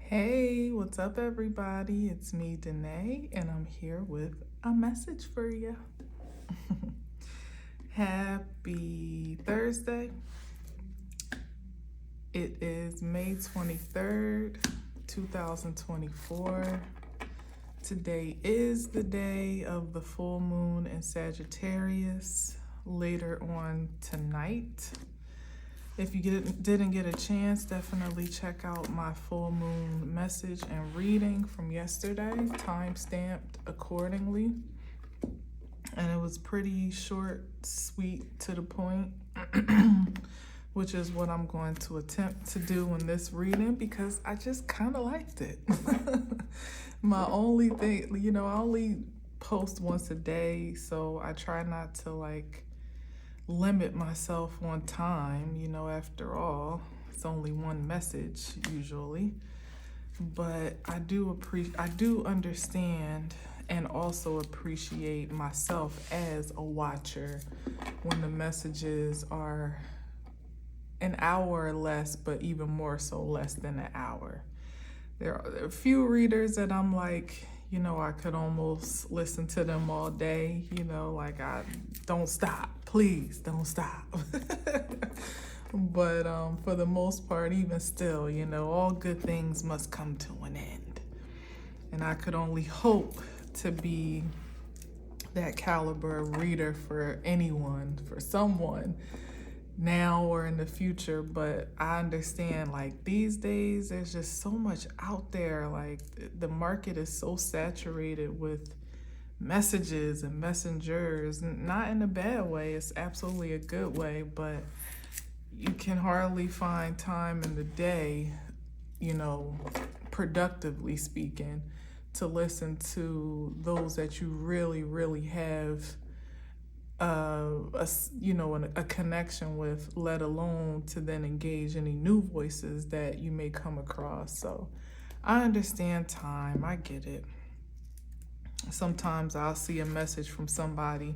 Hey, what's up, everybody? It's me, Danae, and I'm here with a message for you. Happy Thursday. It is May 23rd, 2024. Today is the day of the full moon in Sagittarius. Later on tonight, if you didn't get a chance, definitely check out my full moon message and reading from yesterday, time-stamped accordingly. And it was pretty short, sweet, to the point, which is what I'm going to attempt to do in this reading because I just kind of liked it. My only thing, I only post once a day, so I try not to limit myself on time, after all, it's only one message usually. But I do understand and also appreciate myself as a watcher when the messages are an hour or less, but even more so less than an hour. There are a few readers that I'm like, I could almost listen to them all day, I don't stop, please don't stop. But for the most part, even still, all good things must come to an end. And I could only hope to be that caliber of reader for anyone, for someone, now or in the future. But I understand, these days there's just so much out there. The market is so saturated with messages and messengers, not in a bad way, it's absolutely a good way, but you can hardly find time in the day, productively speaking, to listen to those that you really have a connection with, let alone to then engage any new voices that you may come across. So I understand time, I get it. Sometimes I'll see a message from somebody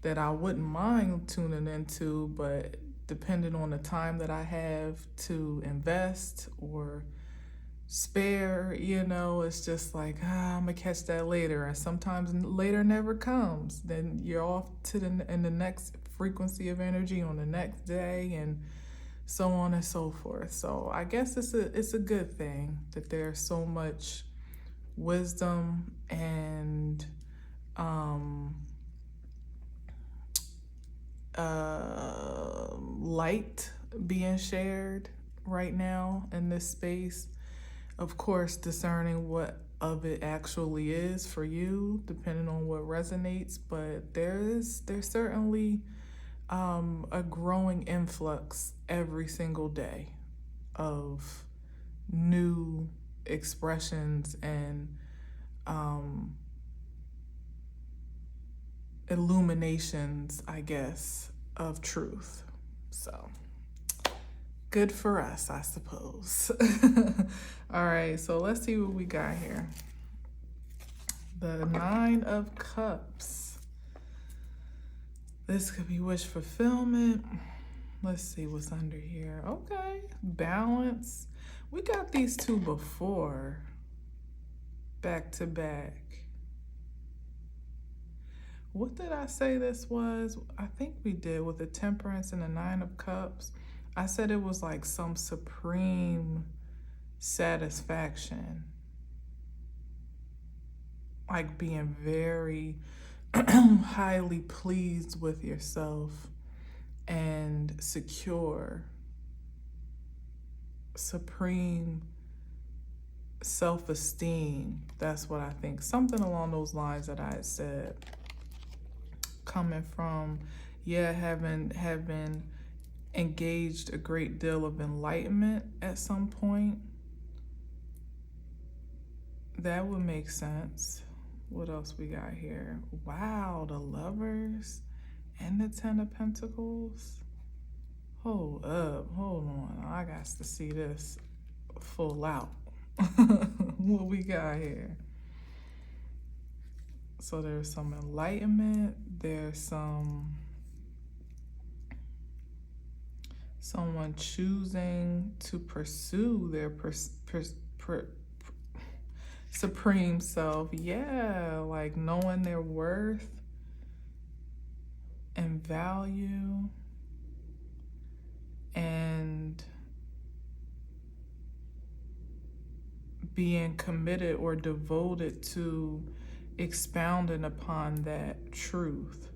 that I wouldn't mind tuning into, but depending on the time that I have to invest or spare, it's just I'm gonna catch that later. And sometimes later never comes. Then you're off to the next frequency of energy on the next day, and so on and so forth. So I guess it's a good thing that there's so much wisdom and light being shared right now in this space. Of course, discerning what of it actually is for you, depending on what resonates. But there's certainly a growing influx every single day of new expressions and illuminations, I guess, of truth. So good for us, I suppose. All right, so let's see what we got here. The Nine of Cups. This could be wish fulfillment. Let's see what's under here. Okay, balance. We got these two before, back to back. What did I say this was? I think we did with the Temperance and the Nine of Cups. I said it was like some supreme satisfaction, like being very highly pleased with yourself and secure, supreme self-esteem. That's what I think. Something along those lines that I had said. Coming from, having engaged a great deal of enlightenment at some point. That would make sense. What else we got here? Wow, the Lovers and the Ten of Pentacles. Hold up, hold on. I got to see this full out. What we got here? So there's some enlightenment. There's someone choosing to pursue their supreme self. Yeah, like knowing their worth and value, and being committed or devoted to expounding upon that truth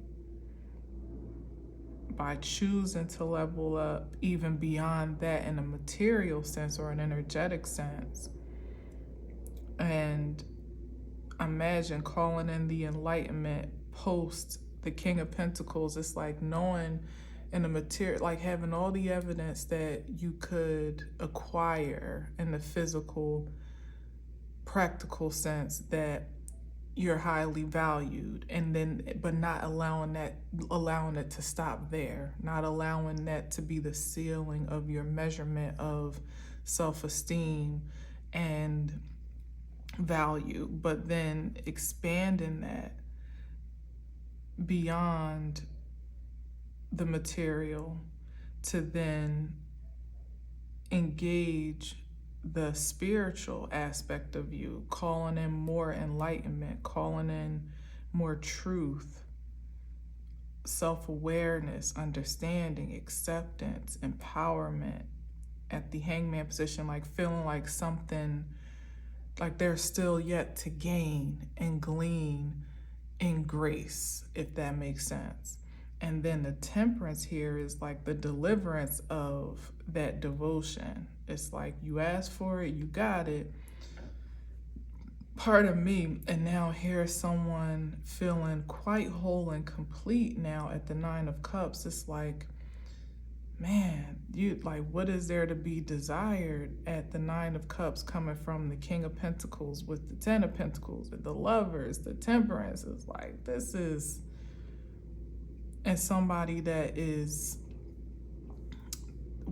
by choosing to level up even beyond that in a material sense or an energetic sense. And imagine calling in the enlightenment post the King of Pentacles. It's like knowing in the material, like having all the evidence that you could acquire in the physical, practical sense that you're highly valued, and then but not allowing it to stop there, not allowing that to be the ceiling of your measurement of self-esteem and value, but then expanding that beyond the material to then engage the spiritual aspect of you, calling in more enlightenment, calling in more truth, self-awareness, understanding, acceptance, empowerment at the hangman position, like feeling like something, like there's still yet to gain and glean in grace, if that makes sense. And then the temperance here is like the deliverance of that devotion. It's like you asked for it, you got it. Part of me, and now here's someone feeling quite whole and complete now at the Nine of Cups. It's like, man, you like, what is there to be desired at the Nine of Cups coming from the King of Pentacles with the Ten of Pentacles, the Lovers, the Temperance? It's like, this is, and somebody that is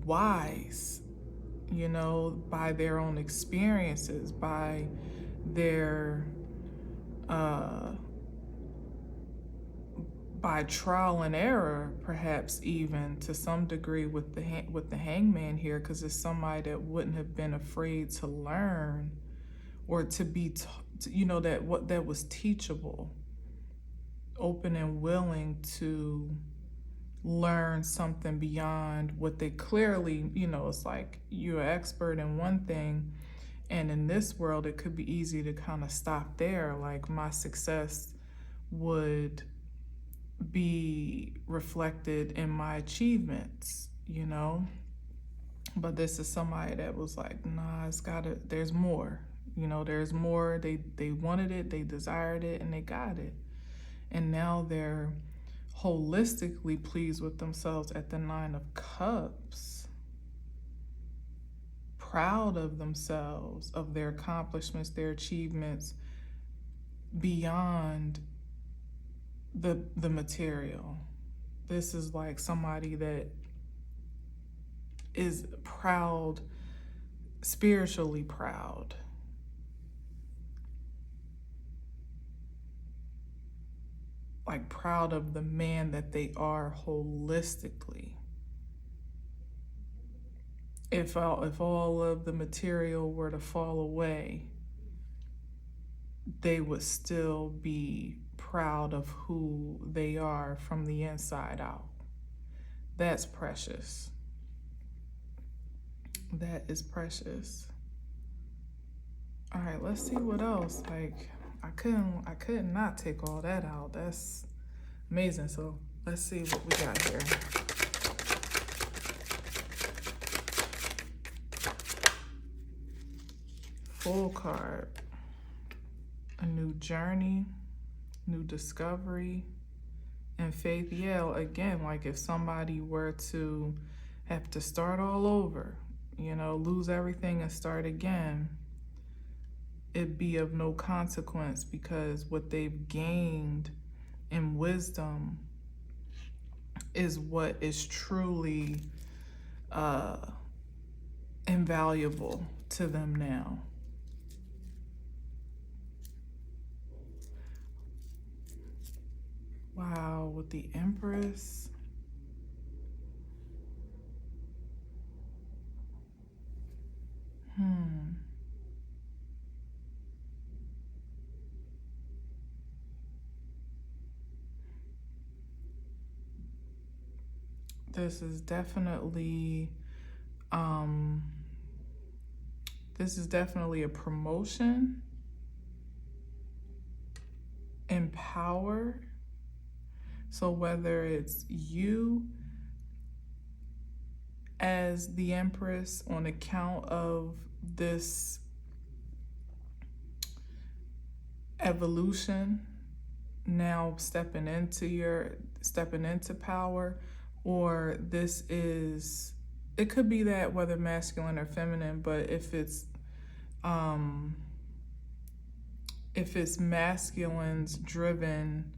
wise, you know, by their own experiences, by their by trial and error, perhaps even to some degree with the hangman here, because it's somebody that wouldn't have been afraid to learn or to be you know, that was teachable, open and willing to learn something beyond what they clearly, you know, it's like you're an expert in one thing, and in this world it could be easy to kind of stop there, like my success would be reflected in my achievements, you know. But this is somebody that was like, nah, there's more, you know, there's more. They wanted it, they desired it, and they got it, and now they're holistically pleased with themselves at the Nine of Cups, proud of themselves, of their accomplishments, their achievements beyond the material. This is like somebody that is proud, spiritually proud. Like proud of the man that they are holistically. If all of the material were to fall away, they would still be proud of who they are from the inside out. That's precious. That is precious. All right, let's see what else. Like, I couldn't not take all that out. That's amazing. So let's see what we got here. Full card. A new journey, new discovery, and faith. Yeah, again, like if somebody were to have to start all over, you know, lose everything and start again, it'd be of no consequence, because what they've gained in wisdom is what is truly invaluable to them now. Wow, with the Empress. This is definitely a promotion in power. So whether it's you as the Empress on account of this evolution, now stepping into power, or it could be that, whether masculine or feminine, but if it's masculine's driven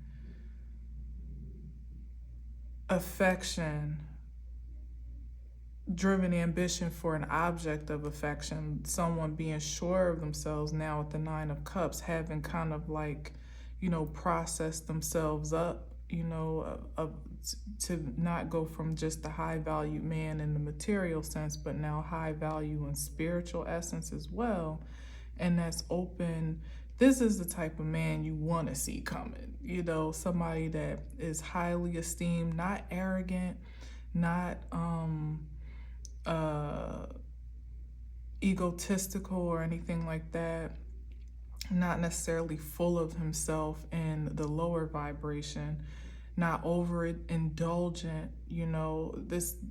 affection, driven ambition for an object of affection, someone being sure of themselves now at the Nine of Cups, having kind of like, processed themselves up, to not go from just the high value man in the material sense, but now high value in spiritual essence as well. And that's open. This is the type of man you want to see coming, somebody that is highly esteemed, not arrogant, not egotistical or anything like that, not necessarily full of himself in the lower vibration, not overindulgent.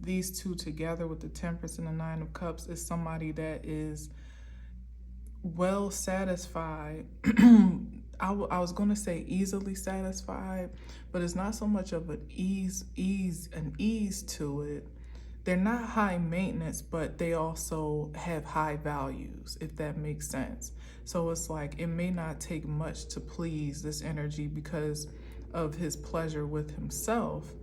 These two together with the Temperance and the Nine of Cups is somebody that is well satisfied. I was going to say easily satisfied, but it's not so much of an ease to it. They're not high maintenance, but they also have high values, if that makes sense. So it's like, it may not take much to please this energy because of his pleasure with himself,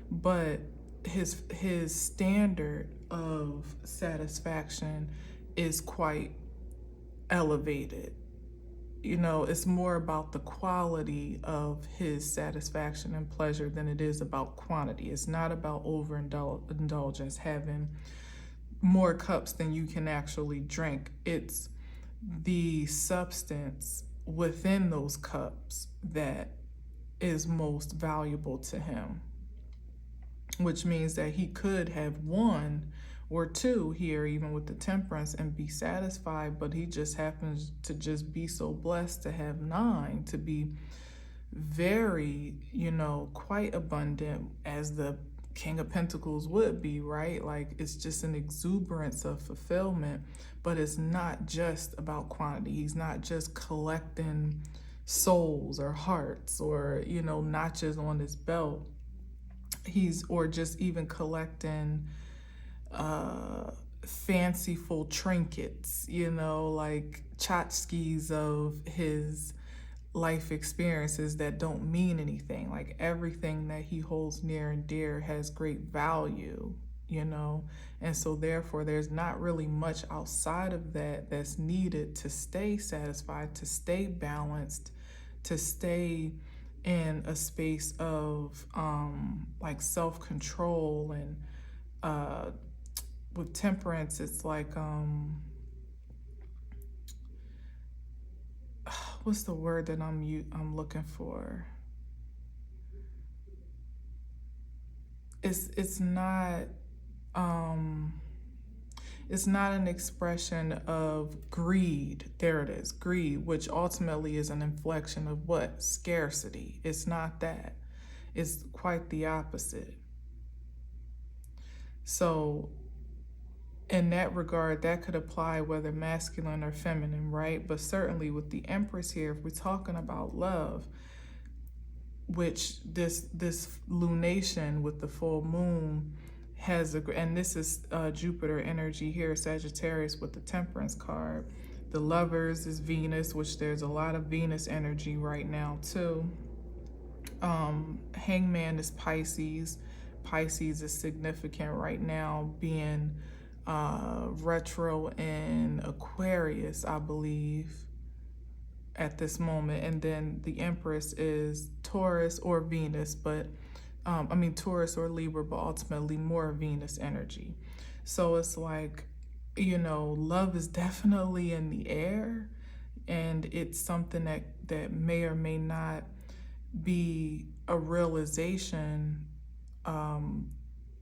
but his standard of satisfaction is quite elevated. It's more about the quality of his satisfaction and pleasure than it is about quantity. It's not about overindulgence, having more cups than you can actually drink. It's the substance within those cups that is most valuable to him, which means that he could have one or two here, even with the Temperance, and be satisfied, but he just happens to just be so blessed to have 9, to be very, quite abundant, as the King of Pentacles would be, right? Like, it's just an exuberance of fulfillment, but it's not just about quantity. He's not just collecting souls or hearts or, notches on his belt. Or just even collecting fanciful trinkets, like tchotchkes of his life experiences that don't mean anything. Like, everything that he holds near and dear has great value, and so therefore there's not really much outside of that that's needed to stay satisfied, to stay balanced, to stay in a space of like self-control. And with Temperance, it's like what's the word that I'm looking for? It's not an expression of greed. There it is, greed, which ultimately is an inflection of what? Scarcity. It's not that. It's quite the opposite. So in that regard, that could apply whether masculine or feminine, right? But certainly with the Empress here, if we're talking about love, which this lunation with the full moon has and this is Jupiter energy here, Sagittarius with the Temperance card. The Lovers is Venus, which there's a lot of Venus energy right now too. Hangman is Pisces. Pisces is significant right now, being retro in Aquarius, I believe, at this moment. And then the Empress is Taurus or Venus, but Taurus or Libra, but ultimately more Venus energy. So it's like, love is definitely in the air, and it's something that may or may not be a realization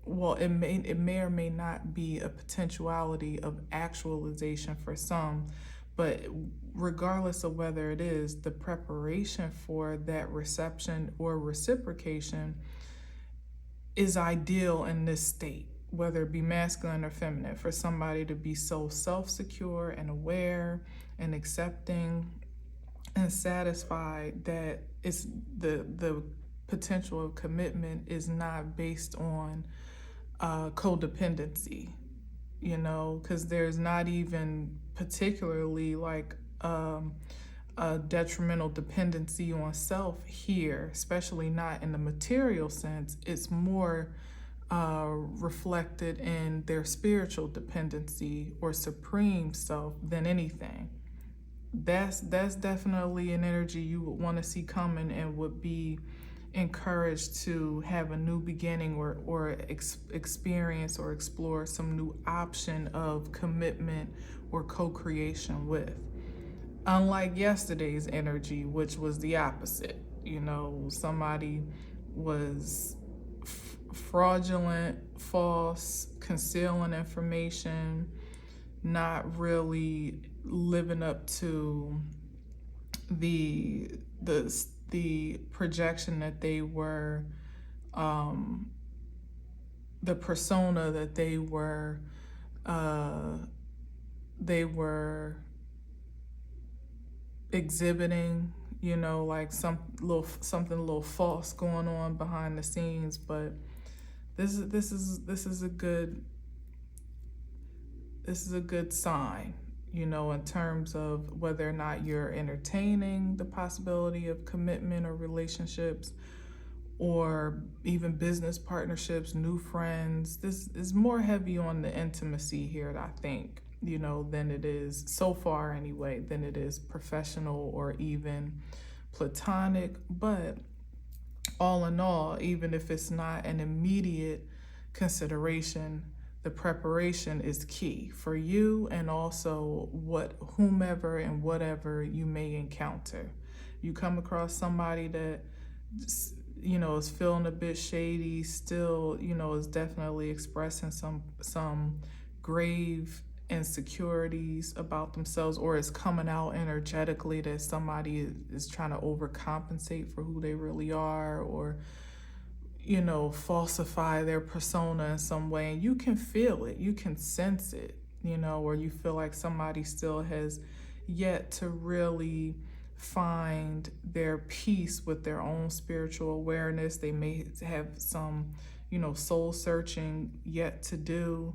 well, it may or may not be a potentiality of actualization for some, but regardless of whether it is, the preparation for that reception or reciprocation is ideal in this state, whether it be masculine or feminine, for somebody to be so self-secure and aware and accepting and satisfied that it's the potential of commitment is not based on codependency, you know, because there's not even particularly like a detrimental dependency on self here, especially not in the material sense. It's more reflected in their spiritual dependency or supreme self than anything. That's definitely an energy you would want to see coming and would be encouraged to have a new beginning or experience or explore some new option of commitment or co-creation with. Unlike yesterday's energy, which was the opposite. You know, somebody was fraudulent, false, concealing information, not really living up to the projection that they were, the persona that they were exhibiting, you know, like something a little false going on behind the scenes. But this is a good sign, you know, in terms of whether or not you're entertaining the possibility of commitment or relationships or even business partnerships, new friends. This is more heavy on the intimacy here, I think, you know, than it is, so far anyway, than it is professional or even platonic. But all in all, even if it's not an immediate consideration, the preparation is key for you and also whomever and whatever you may encounter. You come across somebody that, you know, is feeling a bit shady, still, you know, is definitely expressing some grave insecurities about themselves, or is coming out energetically that somebody is trying to overcompensate for who they really are, or, you know, falsify their persona in some way. And you can feel it, you can sense it, you know, or you feel like somebody still has yet to really find their peace with their own spiritual awareness. They may have some, you know, soul searching yet to do.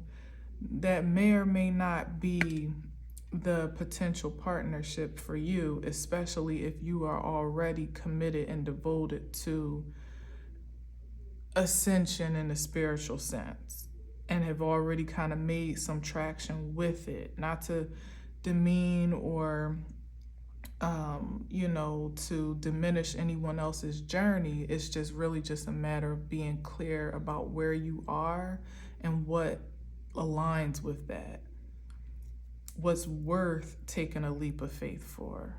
That may or may not be the potential partnership for you, especially if you are already committed and devoted to ascension in a spiritual sense and have already kind of made some traction with it. Not to demean or you know, to diminish anyone else's journey. It's just really just a matter of being clear about where you are and what aligns with that. What's worth taking a leap of faith for?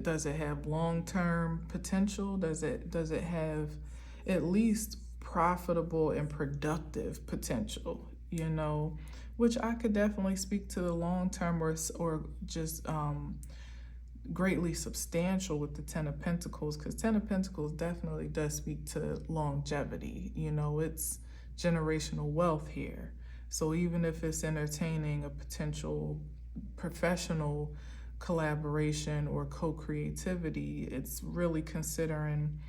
Does it have long-term potential? Does it have at least profitable and productive potential, you know, which I could definitely speak to the long-term or just greatly substantial with the Ten of Pentacles, because Ten of Pentacles definitely does speak to longevity. You know, it's generational wealth here. So even if it's entertaining a potential professional collaboration or co-creativity, it's really considering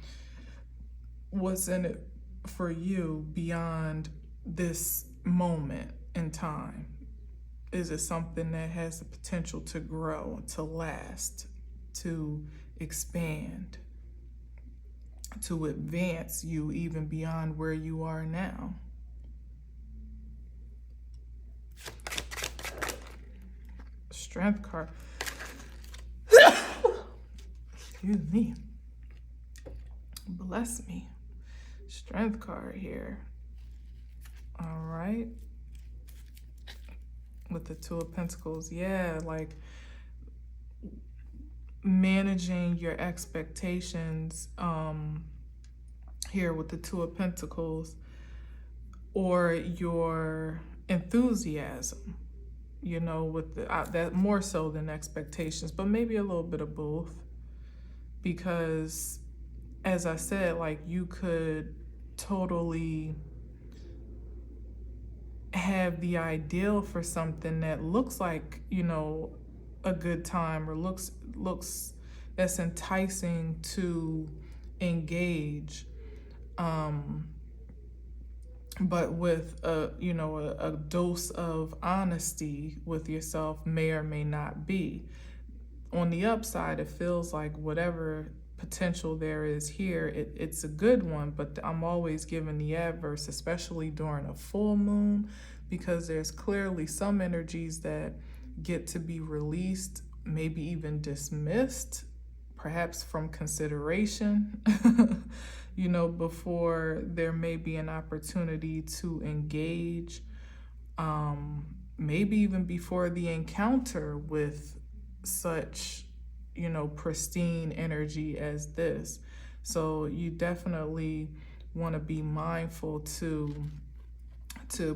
what's in it for you beyond this moment in time. Is it something that has the potential to grow, to last, to expand, to advance you even beyond where you are now? Strength card. Excuse me. Bless me. Strength card here. All right. With the Two of Pentacles. Yeah, like managing your expectations here with the Two of Pentacles. or your enthusiasm, you know, with that more so than expectations, but maybe a little bit of both. Because as I said, like, you could totally have the ideal for something that looks like, you know, a good time, or looks that's enticing to engage, but with a dose of honesty with yourself may or may not be. On the upside, it feels like whatever potential there is here, it's a good one, but I'm always given the adverse, especially during a full moon, because there's clearly some energies that get to be released, maybe even dismissed, perhaps from consideration, you know, before there may be an opportunity to engage, maybe even before the encounter with such, you know, pristine energy as this. So you definitely want to be mindful to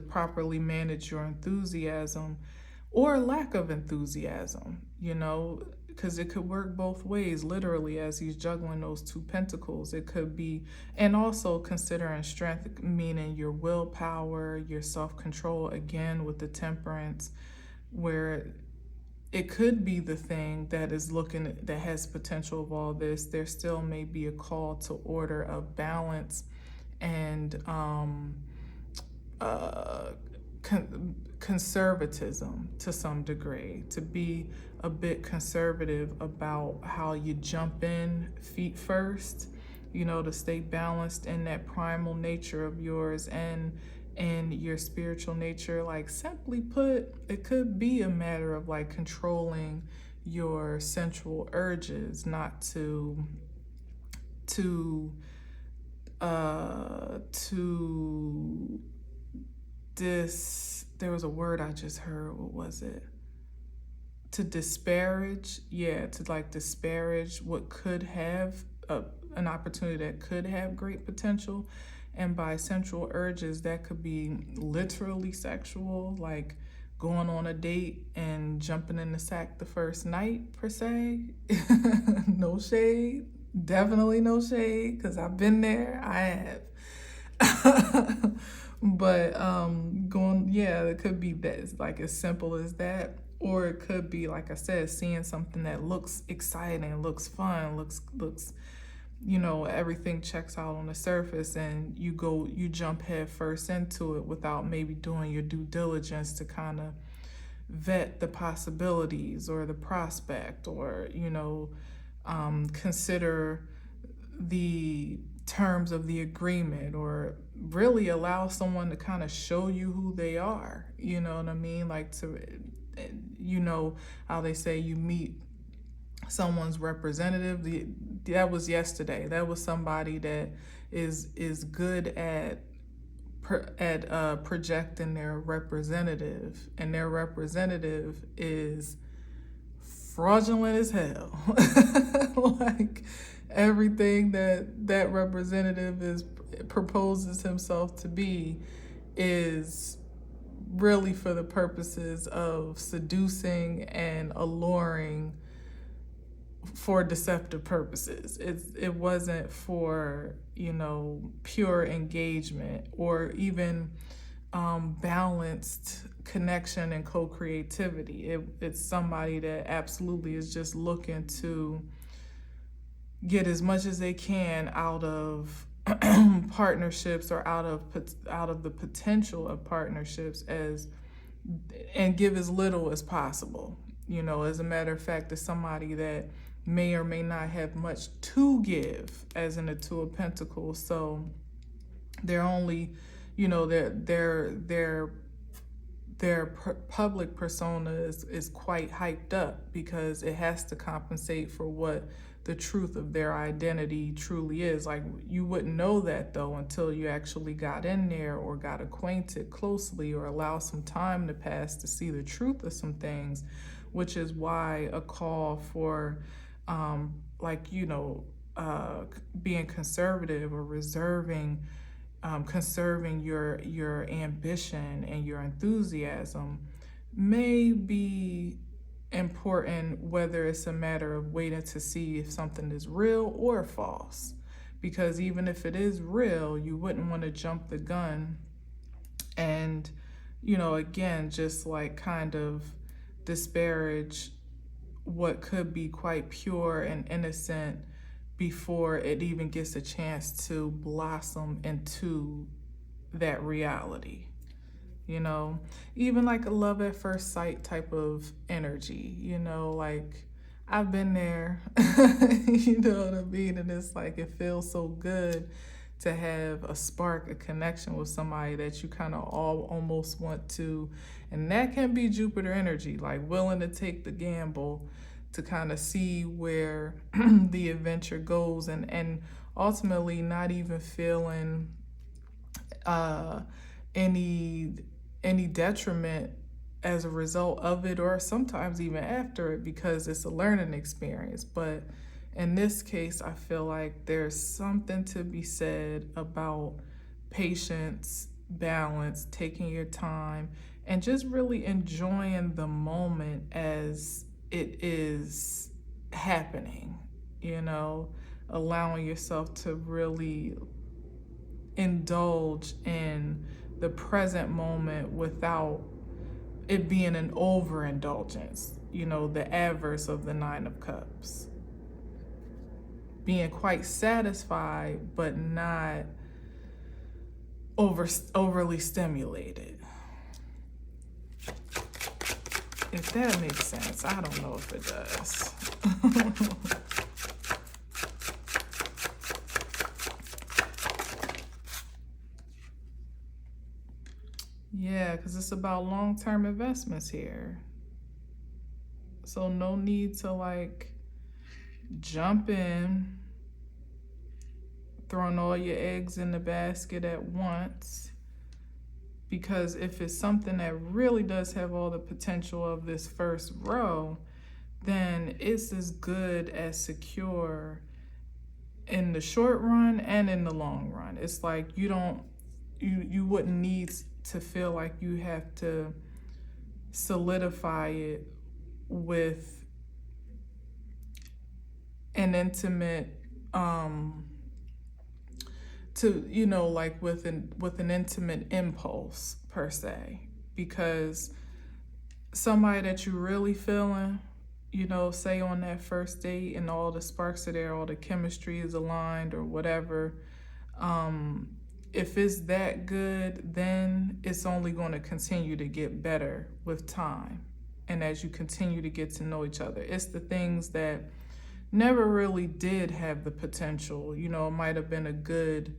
properly manage your enthusiasm or lack of enthusiasm, you know, because it could work both ways, literally, as he's juggling those two pentacles. It could be, and also considering strength, meaning your willpower, your self-control, again, with the temperance, where it could be the thing that is that has potential of all this. There still may be a call to order of balance and conservatism to some degree, to be a bit conservative about how you jump in feet first, you know, to stay balanced in that primal nature of yours and your spiritual nature. Like, simply put, it could be a matter of like controlling your sensual urges, not to there was a word I just heard, what was it? To disparage, to like disparage what could have an opportunity that could have great potential. And by sensual urges, that could be literally sexual, like going on a date and jumping in the sack the first night, per se. No shade, definitely no shade, because I've been there, I have. But it could be that, like, as simple as that. Or it could be, like I said, seeing something that looks exciting, looks fun, looks, you know, everything checks out on the surface, and you jump head first into it without maybe doing your due diligence to kind of vet the possibilities or the prospect, or, you know, consider the terms of the agreement, or really allow someone to kind of show you who they are, you know what I mean? Like, to, you know how they say you meet someone's representative. That was yesterday. That was somebody that is good at projecting their representative, and their representative is fraudulent as hell. Like, everything that representative proposes himself to be is really for the purposes of seducing and alluring for deceptive purposes. It wasn't for, you know, pure engagement or even balanced connection and co-creativity. It's somebody that absolutely is just looking to get as much as they can out of partnerships, or out of the potential of partnerships, and give as little as possible. You know, as a matter of fact, it's somebody that may or may not have much to give, as in the Two of Pentacles. So they're only, you know, their public persona is quite hyped up, because it has to compensate for what the truth of their identity truly is. Like, you wouldn't know that, though, until you actually got in there or got acquainted closely, or allow some time to pass to see the truth of some things, which is why a call for being conservative or reserving conserving your ambition and your enthusiasm may be important, whether it's a matter of waiting to see if something is real or false. Because even if it is real, you wouldn't want to jump the gun and, again, just like kind of disparage what could be quite pure and innocent before it even gets a chance to blossom into that reality. Even like a love at first sight type of energy, like I've been there, you know what I mean? And it's like, it feels so good to have a spark, a connection with somebody that you kind of almost want to, and that can be Jupiter energy, like willing to take the gamble to kind of see where the adventure goes, and ultimately not even feeling any detriment as a result of it, or sometimes even after it, because it's a learning experience. But in this case, I feel like there's something to be said about patience, balance, taking your time, and just really enjoying the moment as it is happening, allowing yourself to really indulge in the present moment without it being an overindulgence, the adverse of the Nine of Cups. Being quite satisfied, but not overly stimulated. If that makes sense. I don't know if it does. Yeah, because it's about long-term investments here. So no need to like jump in, throwing all your eggs in the basket at once. Because if it's something that really does have all the potential of this first row, then it's as good as secure in the short run and in the long run. It's like you wouldn't need to feel like you have to solidify it with an intimate like with an intimate impulse per se, because somebody that you really feeling, say on that first date and all the sparks are there, all the chemistry is aligned or whatever, if it's that good, then it's only going to continue to get better with time. And as you continue to get to know each other, it's the things that never really did have the potential. It might have been a good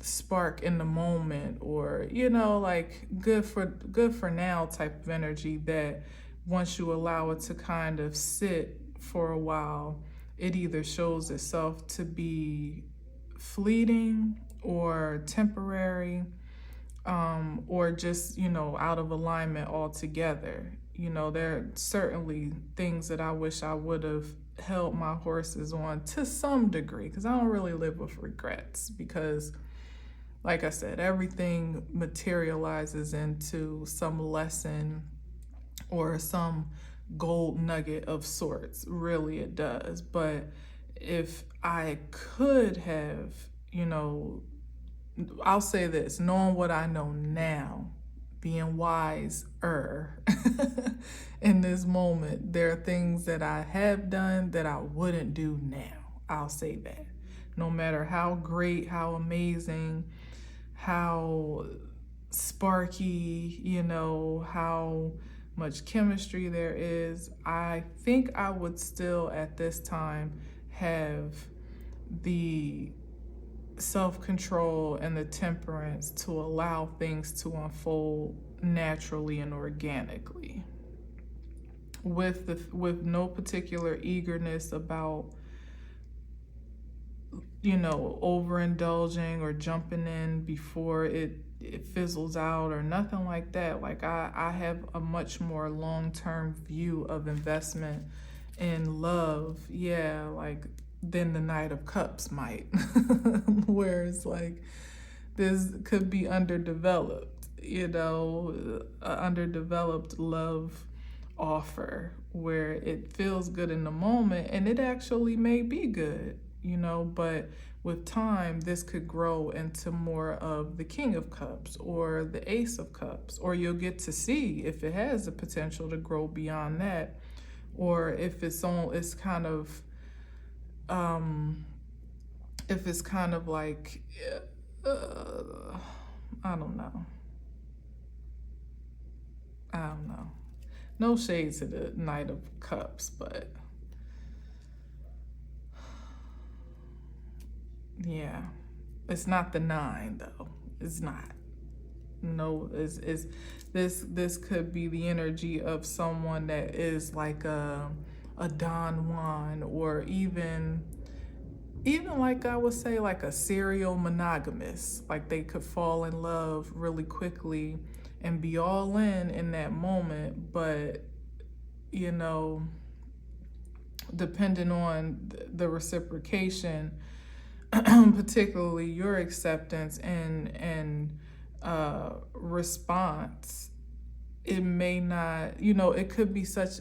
spark in the moment, or like good for now type of energy, that once you allow it to kind of sit for a while, it either shows itself to be fleeting or temporary, or just out of alignment altogether. There are certainly things that I wish I would have held my horses on to some degree, because I don't really live with regrets, because like I said, everything materializes into some lesson or some gold nugget of sorts. Really, it does. But if I could have, I'll say this, knowing what I know now, being wiser in this moment, there are things that I have done that I wouldn't do now. I'll say that. No matter how great, how amazing, how sparky, how much chemistry there is, I think I would still at this time have the self-control and the temperance to allow things to unfold naturally and organically, with no particular eagerness about overindulging or jumping in before it fizzles out or nothing like that. Like I have a much more long-term view of investment in love. Yeah, like than the Knight of Cups might. Where it's like, this could be underdeveloped, underdeveloped love offer where it feels good in the moment, and it actually may be good, but with time, this could grow into more of the King of Cups or the Ace of Cups, or you'll get to see if it has the potential to grow beyond that, or if it's kind of, if it's kind of like, I don't know. No shade to the Knight of Cups, but yeah, it's not the 9 though. It's not. No, is this could be the energy of someone that is like a Don Juan, or even like I would say like a serial monogamous. Like they could fall in love really quickly and be all in that moment, but depending on the reciprocation, particularly your acceptance and response, it may not, it could be such,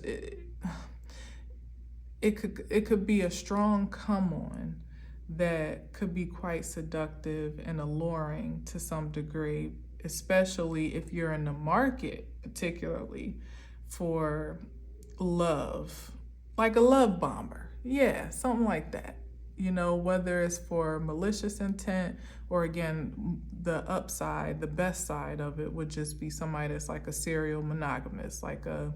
it could be a strong come on that could be quite seductive and alluring to some degree, especially if you're in the market, particularly for love, like a love bomber. Yeah, something like that. Whether it's for malicious intent, or again, the upside, the best side of it would just be somebody that's like a serial monogamous, like a,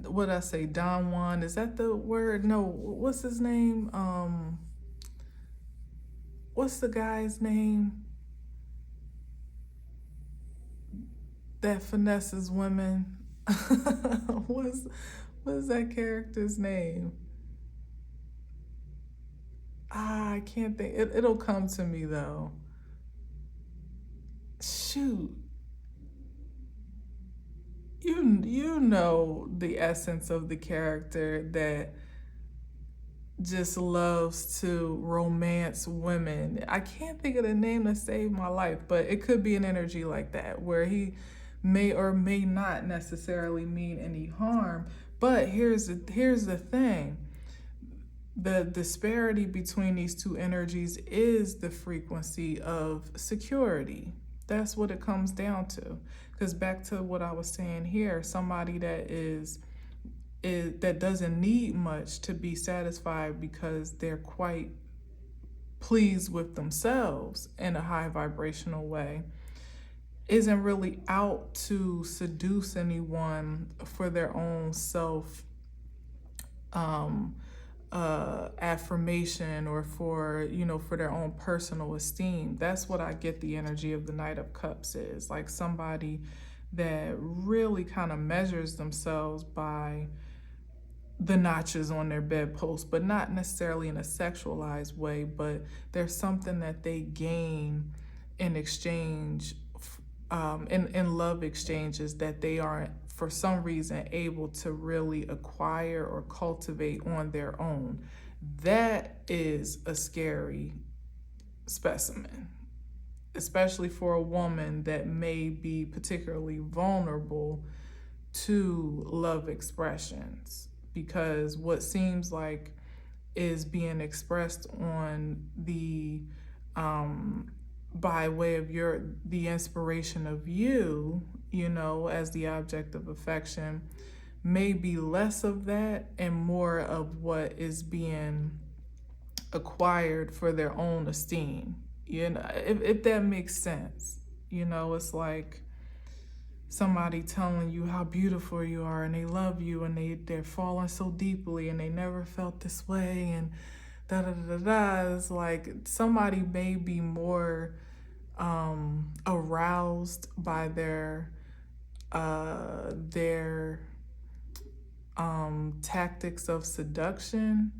what I say, Don Juan, is that the word? No, what's his name? What's the guy's name that finesses women? What's that character's name? I can't think. It'll come to me though. Shoot. You know the essence of the character that just loves to romance women. I can't think of the name to save my life, but it could be an energy like that where he may or may not necessarily mean any harm. But here's the thing. The disparity between these two energies is the frequency of security. That's what it comes down to. Because back to what I was saying here, somebody that that doesn't need much to be satisfied because they're quite pleased with themselves in a high vibrational way, isn't really out to seduce anyone for their own self affirmation, or for their own personal esteem. That's what I get the energy of the Knight of Cups is, like somebody that really kind of measures themselves by the notches on their bedpost, but not necessarily in a sexualized way, but there's something that they gain in exchange, in love exchanges, that they aren't for some reason able to really acquire or cultivate on their own. That is a scary specimen, especially for a woman that may be particularly vulnerable to love expressions, because what seems like is being expressed on the by way of the inspiration of you, as the object of affection, may be less of that and more of what is being acquired for their own esteem. If that makes sense. It's like somebody telling you how beautiful you are, and they love you, and they're falling so deeply, and they never felt this way, and da da da da. It's like somebody may be more aroused by their tactics of seduction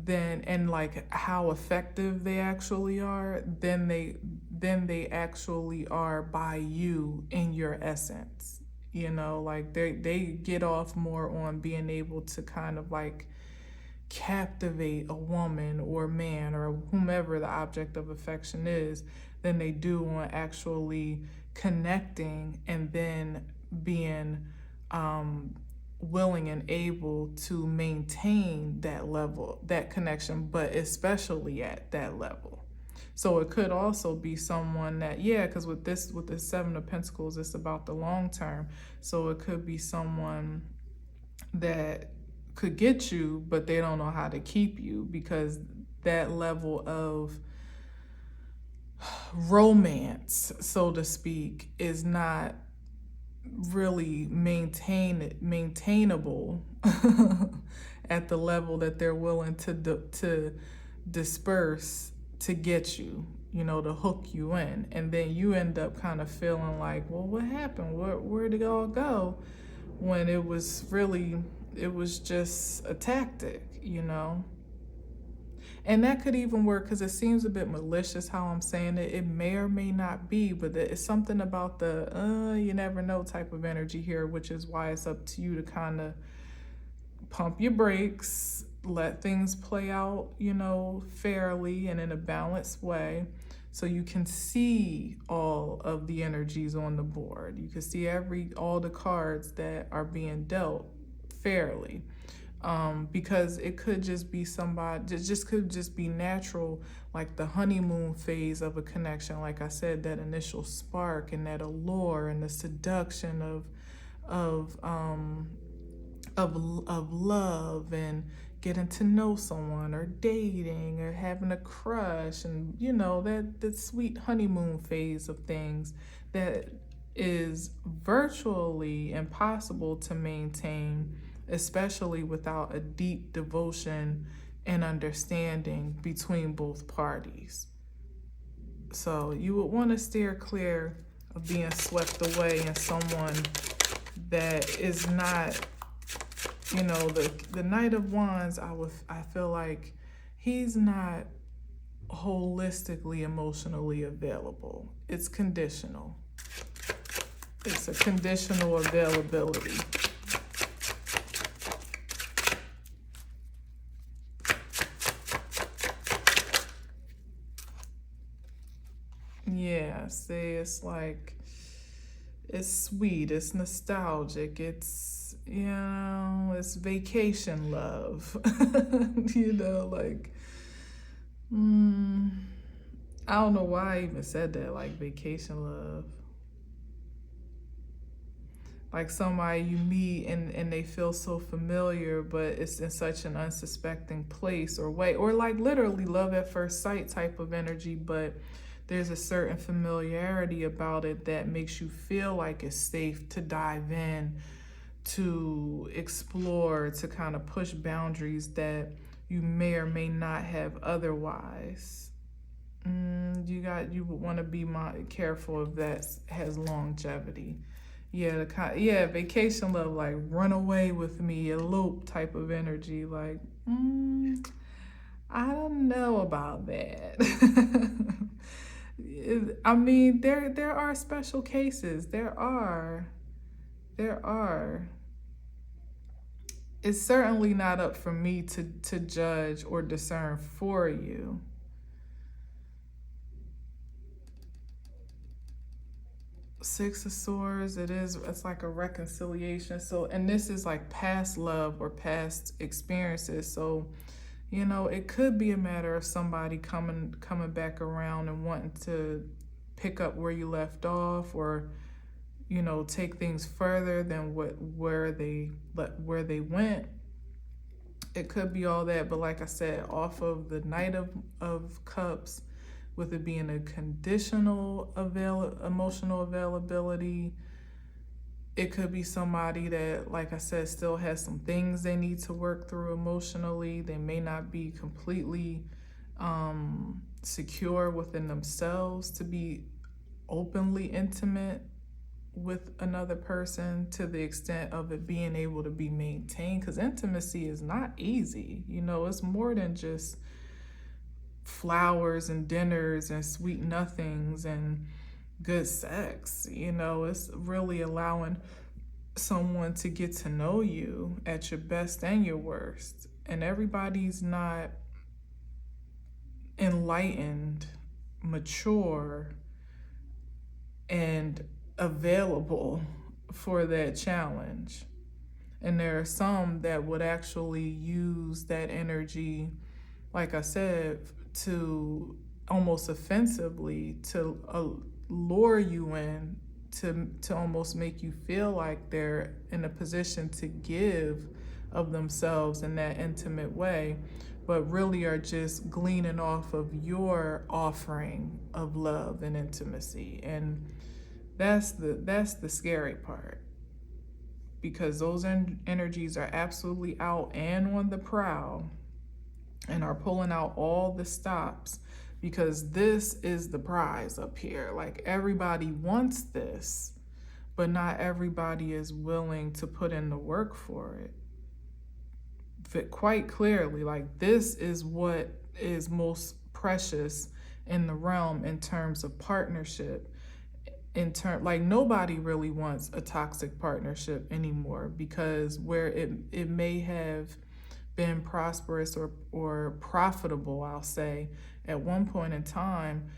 and like how effective they actually are than they actually are by you in your essence. Like they get off more on being able to kind of like captivate a woman or man or whomever the object of affection is than they do on actually connecting and then being willing and able to maintain that level, that connection, but especially at that level. So it could also be someone that, yeah, because with the Seven of Pentacles, it's about the long term. So it could be someone that could get you, but they don't know how to keep you, because that level of romance, so to speak, is not really maintainable at the level that they're willing to disperse to get you, to hook you in. And then you end up kind of feeling like, well, what happened? Where did it all go? When it was just a tactic, And that could even work, because it seems a bit malicious how I'm saying it. It may or may not be, but it's something about the you never know type of energy here, which is why it's up to you to kind of pump your brakes, let things play out, fairly and in a balanced way, so you can see all of the energies on the board. You can see all the cards that are being dealt fairly. Because it could just be somebody, could just be natural, like the honeymoon phase of a connection. Like I said, that initial spark and that allure and the seduction of love and getting to know someone or dating or having a crush, and that sweet honeymoon phase of things that is virtually impossible to maintain, especially without a deep devotion and understanding between both parties. So you would want to steer clear of being swept away in someone that is not, the Knight of Wands. I feel like he's not holistically emotionally available. It's conditional. It's a conditional availability. Yeah, see, it's like, it's sweet, it's nostalgic, it's, it's vacation love. I don't know why I even said that, like vacation love. Like somebody you meet and they feel so familiar, but it's in such an unsuspecting place or way, or like literally love at first sight type of energy, but there's a certain familiarity about it that makes you feel like it's safe to dive in, to explore, to kind of push boundaries that you may or may not have otherwise. You would want to be careful if that has longevity. Yeah, vacation love, like run away with me, elope type of energy. Like, I don't know about that. I mean, there are special cases. There are. It's certainly not up for me to judge or discern for you. Six of Swords, it's like a reconciliation. So, and this is like past love or past experiences. So, it could be a matter of somebody coming back around and wanting to pick up where you left off, or, take things further than where they went. It could be all that, but like I said, off of the Knight of Cups, with it being a conditional emotional availability, it could be somebody that, like I said, still has some things they need to work through emotionally. They may not be completely secure within themselves to be openly intimate with another person to the extent of it being able to be maintained, because intimacy is not easy. It's more than just flowers and dinners and sweet nothings and good sex. It's really allowing someone to get to know you at your best and your worst, and everybody's not enlightened, mature, and available for that challenge. And there are some that would actually use that energy, like I said, to almost offensively to lure you in, to almost make you feel like they're in a position to give of themselves in that intimate way, but really are just gleaning off of your offering of love and intimacy. And that's the scary part, because those energies are absolutely out and on the prowl and are pulling out all the stops, because this is the prize up here. Like, everybody wants this, but not everybody is willing to put in the work for it. Quite clearly, like, this is what is most precious in the realm in terms of partnership. Like, nobody really wants a toxic partnership anymore, because where it may have been prosperous or profitable, I'll say, at one point in time,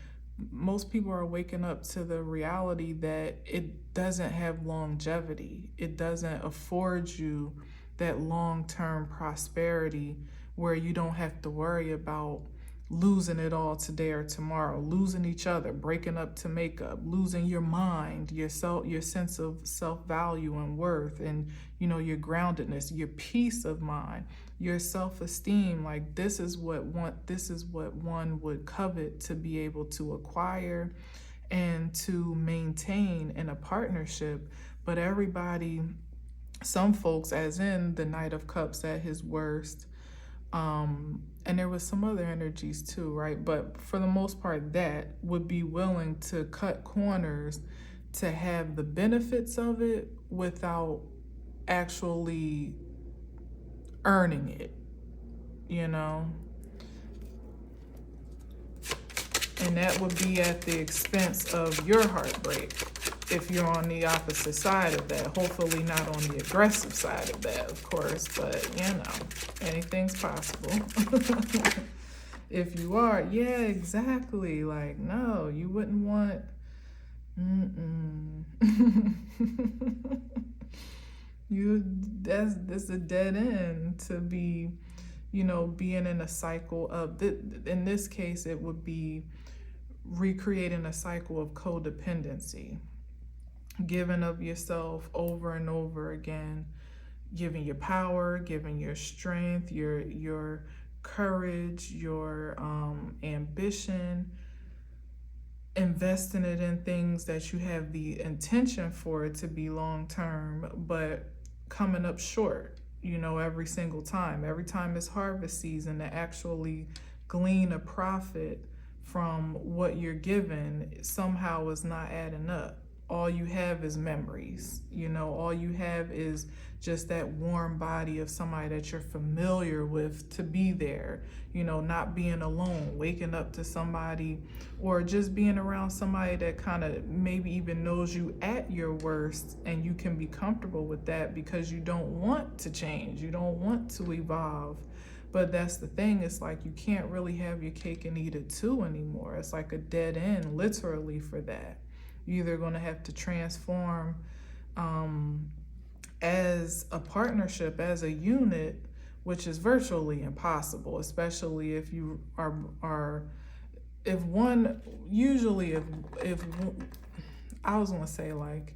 most people are waking up to the reality that it doesn't have longevity. It doesn't afford you that long-term prosperity where you don't have to worry about losing it all today or tomorrow, losing each other, breaking up to make up, losing your mind, your sense of self-value and worth, and your groundedness, your peace of mind, your self-esteem. Like, this is what one would covet to be able to acquire and to maintain in a partnership. But everybody, some folks, as in the Knight of Cups at his worst, and there was some other energies too, right? But for the most part, that would be willing to cut corners to have the benefits of it without actually earning it, And that would be at the expense of your heartbreak if you're on the opposite side of that. Hopefully not on the aggressive side of that, of course, but anything's possible. If you are, yeah, exactly. Like, no, you wouldn't want, that's a dead end to be, being in a cycle of, in this case, it would be recreating a cycle of codependency, giving of yourself over and over again, giving your power, giving your strength, your courage, your ambition, investing it in things that you have the intention for it to be long term, but coming up short, every single time. Every time it's harvest season, to actually glean a profit from what you're given somehow is not adding up. All you have is memories, all you have is just that warm body of somebody that you're familiar with to be there, not being alone, waking up to somebody, or just being around somebody that kind of maybe even knows you at your worst, and you can be comfortable with that because you don't want to change, you don't want to evolve. But that's the thing, it's like you can't really have your cake and eat it too anymore. It's like a dead end, literally, for that. You're either going to have to transform as a partnership, as a unit, which is virtually impossible, especially if you are if one, usually if I was going to say, like,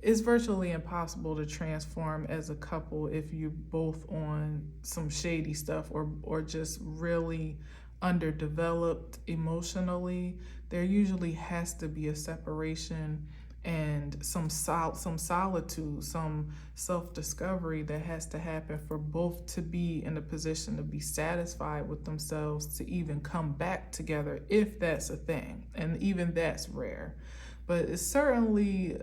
it's virtually impossible to transform as a couple if you're both on some shady stuff or just really underdeveloped emotionally. There usually has to be a separation and some solitude, some self-discovery that has to happen for both to be in a position to be satisfied with themselves, to even come back together, if that's a thing. And even that's rare. But it's certainly,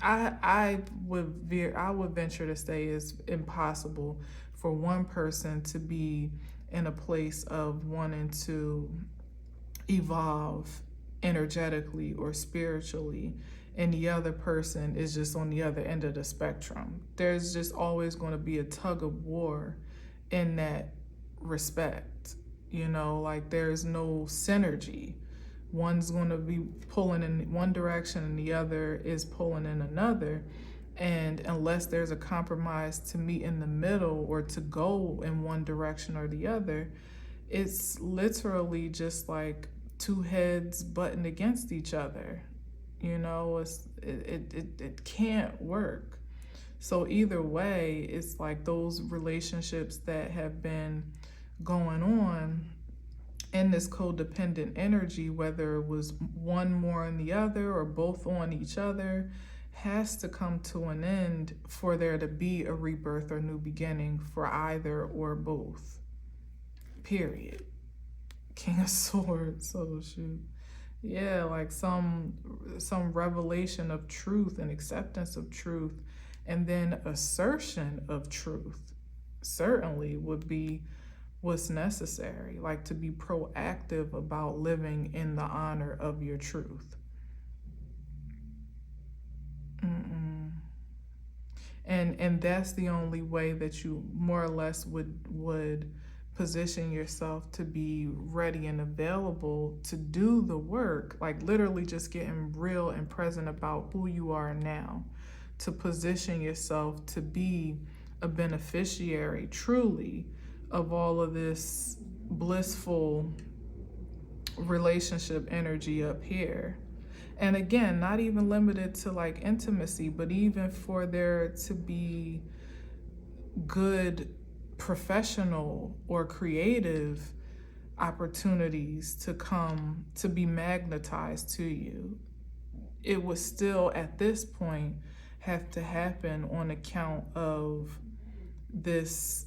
I would venture to say it's impossible for one person to be in a place of wanting to evolve energetically or spiritually, and the other person is just on the other end of the spectrum. There's just always going to be a tug of war in that respect. You know, like there's no synergy. One's going to be pulling in one direction and the other is pulling in another. And unless there's a compromise to meet in the middle or to go in one direction or the other, it's literally just like two heads butting against each other. You know, it can't work. So either way, it's like those relationships that have been going on in this codependent energy, whether it was one more on the other or both on each other, has to come to an end for there to be a rebirth or new beginning for either or both. Period. King of Swords. Oh shoot. Yeah, like some revelation of truth and acceptance of truth, and then assertion of truth certainly would be what's necessary, like to be proactive about living in the honor of your truth. And that's the only way that you more or less would position yourself to be ready and available to do the work, like literally just getting real and present about who you are now, to position yourself to be a beneficiary truly of all of this blissful relationship energy up here. And again, not even limited to like intimacy, but even for there to be good professional or creative opportunities to come to be magnetized to you. It would still at this point have to happen on account of this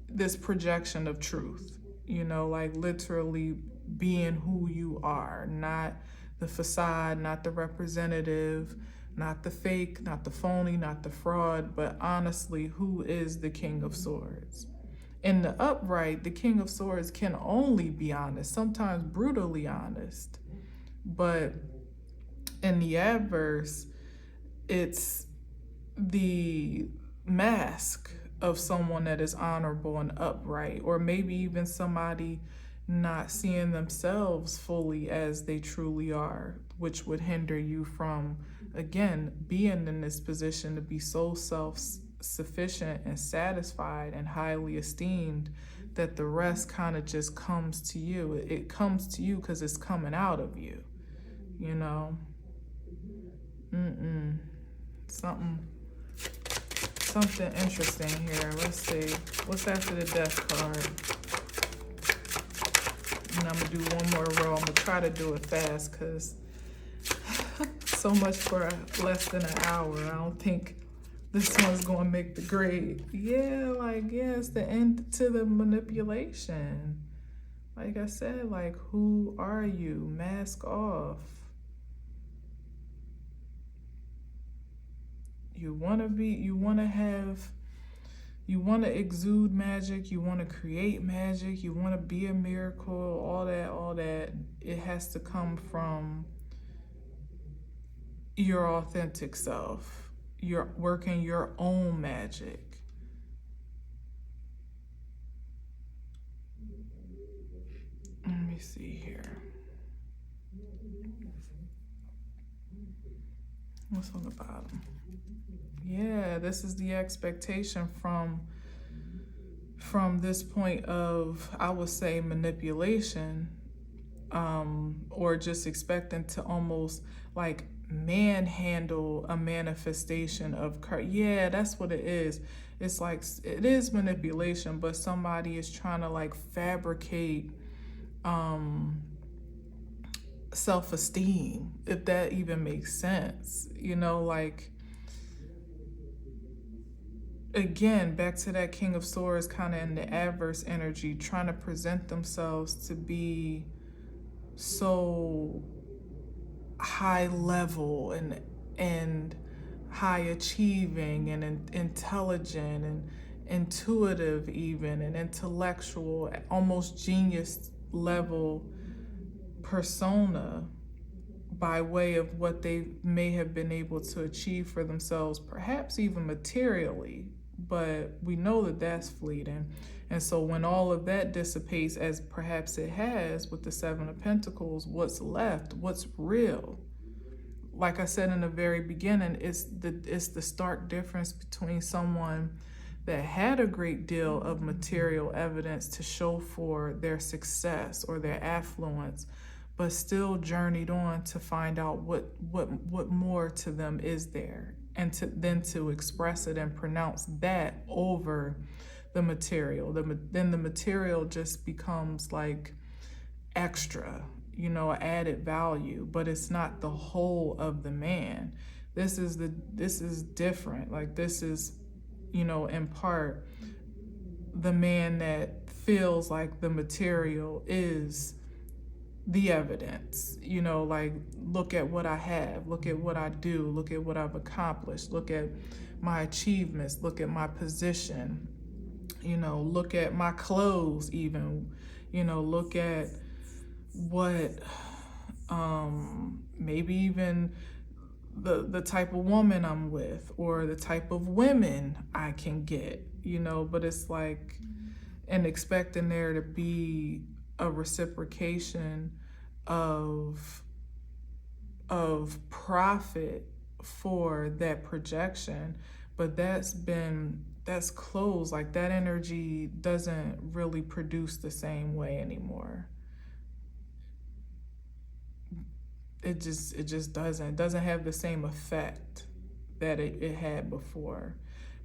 this projection of truth, you know, like literally being who you are, not the facade, not the representative, not the fake, not the phony, not the fraud, but honestly, who is the King of Swords? In the upright, the King of Swords can only be honest, sometimes brutally honest, but in the adverse, it's the mask of someone that is honorable and upright, or maybe even somebody not seeing themselves fully as they truly are, which would hinder you from, again, being in this position to be so self-sufficient and satisfied and highly esteemed that the rest kind of just comes to you. It comes to you because it's coming out of you, you know? Something interesting here. Let's see. What's after the death card? And I'm going to do one more row. I'm going to try to do it fast because so much for less than an hour. I don't think this one's going to make the grade. Yeah, it's the end to the manipulation. Like I said, like, who are you? Mask off. You want to exude magic, you want to create magic, you want to be a miracle, all that. It has to come from your authentic self. You're working your own magic. Let me see here. What's on the bottom? Yeah, this is the expectation from this point of, I would say, manipulation, or just expecting to almost like manhandle a manifestation of yeah, that's what it is. It's like, it is manipulation, but somebody is trying to like fabricate self-esteem, if that even makes sense, you know, like, again, back to that King of Swords kind of in the adverse energy, trying to present themselves to be so high level and high achieving and intelligent and intuitive even, and intellectual, almost genius level persona by way of what they may have been able to achieve for themselves, perhaps even materially, but we know that that's fleeting. And so when all of that dissipates, as perhaps it has with the Seven of Pentacles, what's left, what's real? Like I said in the very beginning, it's the stark difference between someone that had a great deal of material evidence to show for their success or their affluence, but still journeyed on to find out what more to them is there, and then to express it and pronounce that over the material. Then the material just becomes like extra, added value, but it's not the whole of the man. This is different. Like, this is, in part, the man that feels like the material is the evidence, like, look at what I have, look at what I do, look at what I've accomplished, look at my achievements, look at my position, look at my clothes even, look at what, maybe even the type of woman I'm with, or the type of women I can get, but it's like, and expecting there to be a reciprocation of profit for that projection, but that's closed. Like, that energy doesn't really produce the same way anymore. It just doesn't have the same effect that it had before.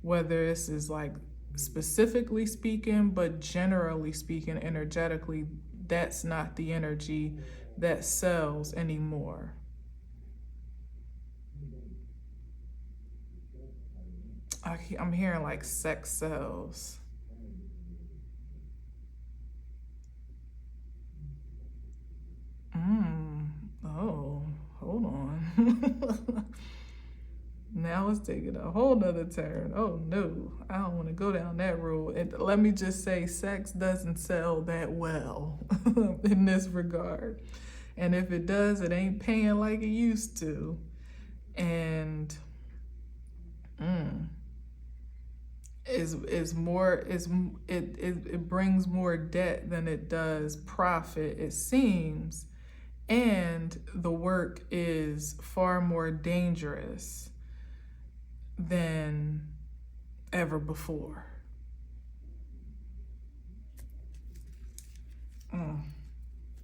Whether this is like specifically speaking, but generally speaking, energetically, that's not the energy that sells anymore. I'm hearing like sex sells. Oh, hold on. Now it's taking a whole nother turn. Oh no, I don't want to go down that road. And let me just say, sex doesn't sell that well in this regard. And if it does, it ain't paying like it used to. And it brings more debt than it does profit, it seems. And the work is far more dangerous than ever before.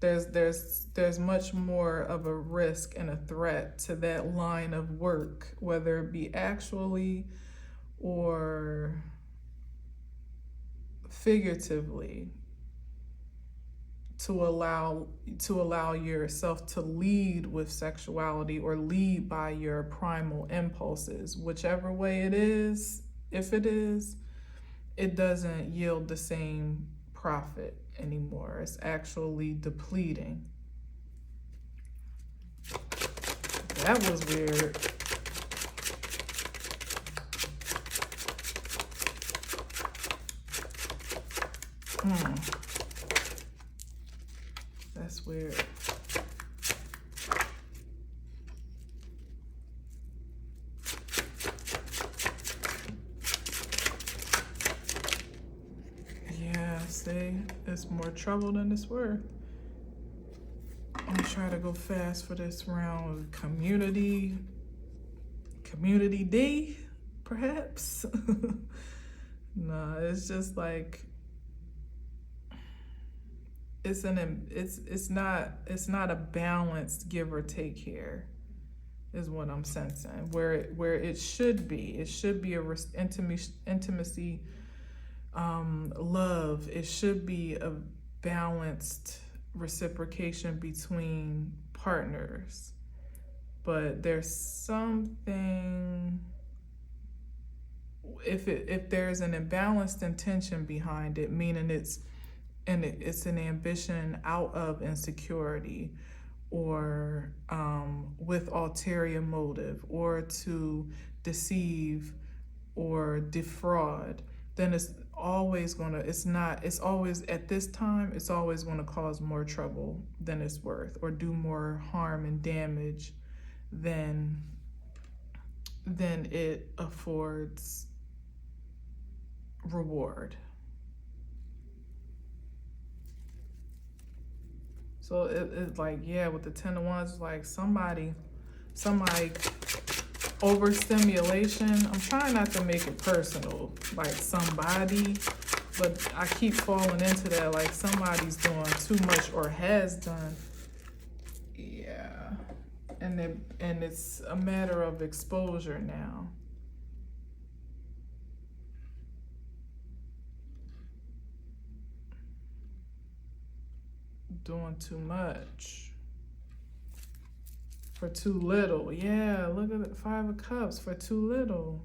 There's much more of a risk and a threat to that line of work, whether it be actually or figuratively, to allow yourself to lead with sexuality or lead by your primal impulses, whichever way it is. If it is, it doesn't yield the same profit anymore. It's actually depleting. That was weird. That's weird. Yeah, see, it's more trouble than it's worth. I'm gonna try to go fast for this round. Community D, perhaps. Nah, it's just like, it's not a balanced give or take here, is what I'm sensing. Where it should be a intimacy, love. It should be a balanced reciprocation between partners. But there's something, if there's an imbalanced intention behind it, meaning it's an ambition out of insecurity, or with ulterior motive, or to deceive or defraud, then it's always at this time, it's always going to cause more trouble than it's worth, or do more harm and damage than it affords reward. So it's like, yeah, with the 10 of Wands, like somebody overstimulation. I'm trying not to make it personal, like somebody, but I keep falling into that, like somebody's doing too much or has done. Yeah, and it's a matter of exposure now. Doing too much for too little. Yeah, look at the 5 of Cups for too little.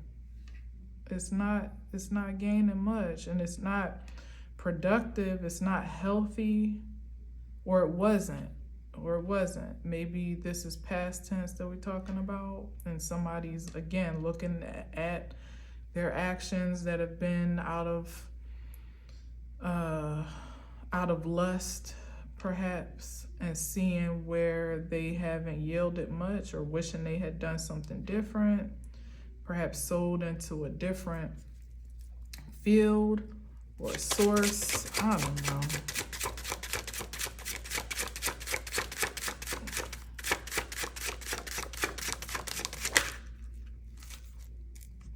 It's not gaining much, and it's not productive, it's not healthy, or it wasn't. Maybe this is past tense that we're talking about, and somebody's again looking at their actions that have been out of lust, perhaps, and seeing where they haven't yielded much, or wishing they had done something different, perhaps sold into a different field or source. I don't know.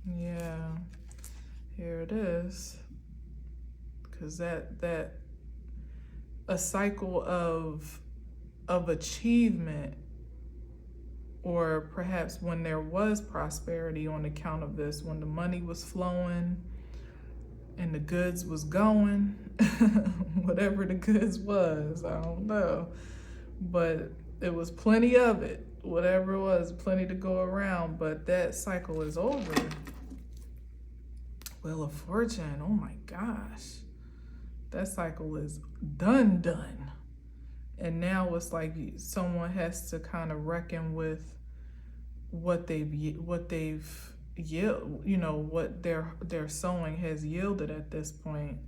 Yeah, here it is. Because that a cycle of achievement, or perhaps when there was prosperity on account of this, when the money was flowing and the goods was going, whatever the goods was, I don't know, but it was plenty of it, whatever it was, plenty to go around, but that cycle is over. Wheel of Fortune, oh my gosh, that cycle is done. And now it's like someone has to kind of reckon with what they've yield, what their sowing has yielded at this point.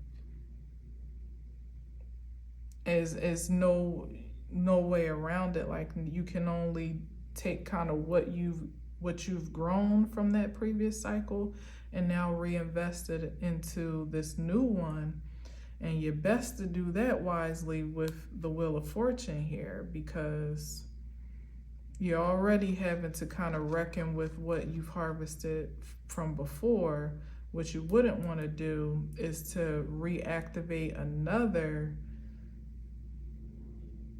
Is no way around it. Like, you can only take kind of what you've grown from that previous cycle and now reinvest it into this new one. And you're best to do that wisely with the Wheel of Fortune here, because you're already having to kind of reckon with what you've harvested from before. What you wouldn't want to do is to reactivate another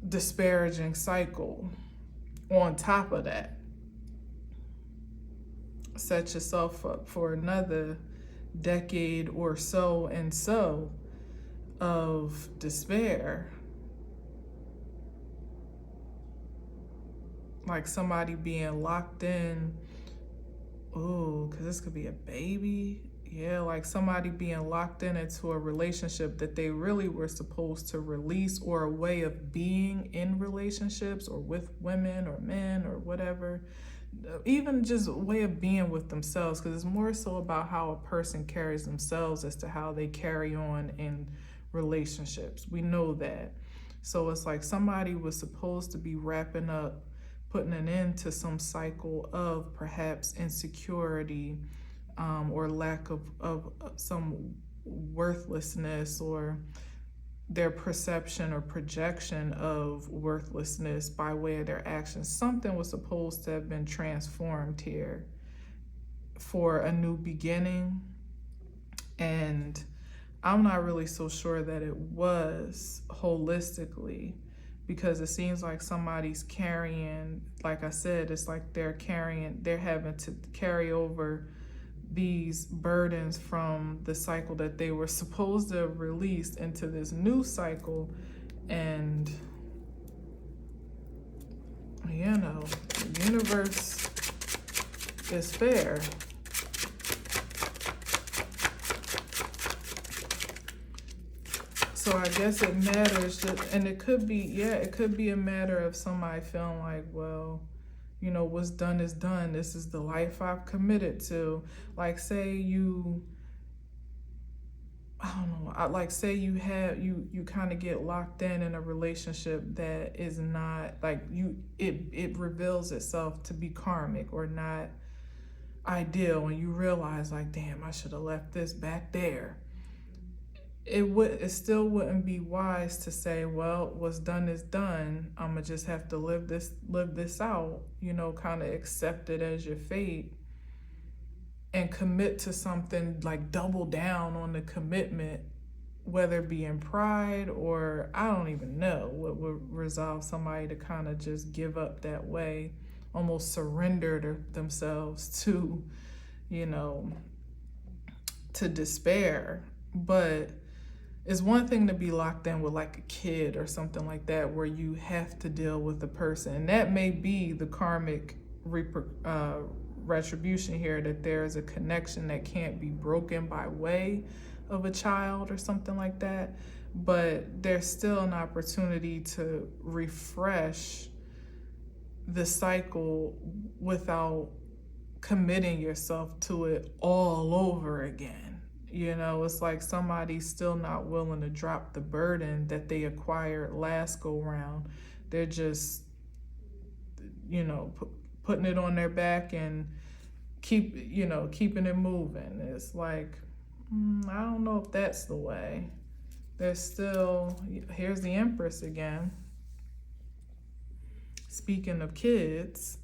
disparaging cycle on top of that. Set yourself up for another decade or so of despair. Like somebody being locked in. Oh, because this could be a baby. Yeah, like somebody being locked into a relationship that they really were supposed to release, or a way of being in relationships or with women or men or whatever. Even just a way of being with themselves, because it's more so about how a person carries themselves as to how they carry on in relationships. We know that. So it's like somebody was supposed to be wrapping up, putting an end to some cycle of perhaps insecurity, or lack of some worthlessness, or their perception or projection of worthlessness by way of their actions. Something was supposed to have been transformed here for a new beginning, and I'm not really so sure that it was holistically, because it seems like somebody's carrying, like I said, it's like they're having to carry over these burdens from the cycle that they were supposed to have released into this new cycle. And the universe is fair. So I guess it matters, and it could be a matter of somebody feeling like, well, what's done is done. This is the life I've committed to. Like, say you kind of get locked in a relationship that is not like it reveals itself to be karmic, or not ideal and you realize like, damn, I should have left this back there, it still wouldn't be wise to say, well, what's done is done. I'm gonna just have to live this out, kind of accept it as your fate and commit to something, like double down on the commitment, whether it be in pride or I don't even know what would resolve somebody to kind of just give up that way, almost surrender themselves to, to despair. But it's one thing to be locked in with like a kid or something like that, where you have to deal with the person. And that may be the karmic retribution here, that there is a connection that can't be broken by way of a child or something like that. But there's still an opportunity to refresh the cycle without committing yourself to it all over again. It's like somebody's still not willing to drop the burden that they acquired last go round. They're just, putting it on their back and keeping it moving. It's like, I don't know if that's the way. There's still, here's the Empress again. Speaking of kids,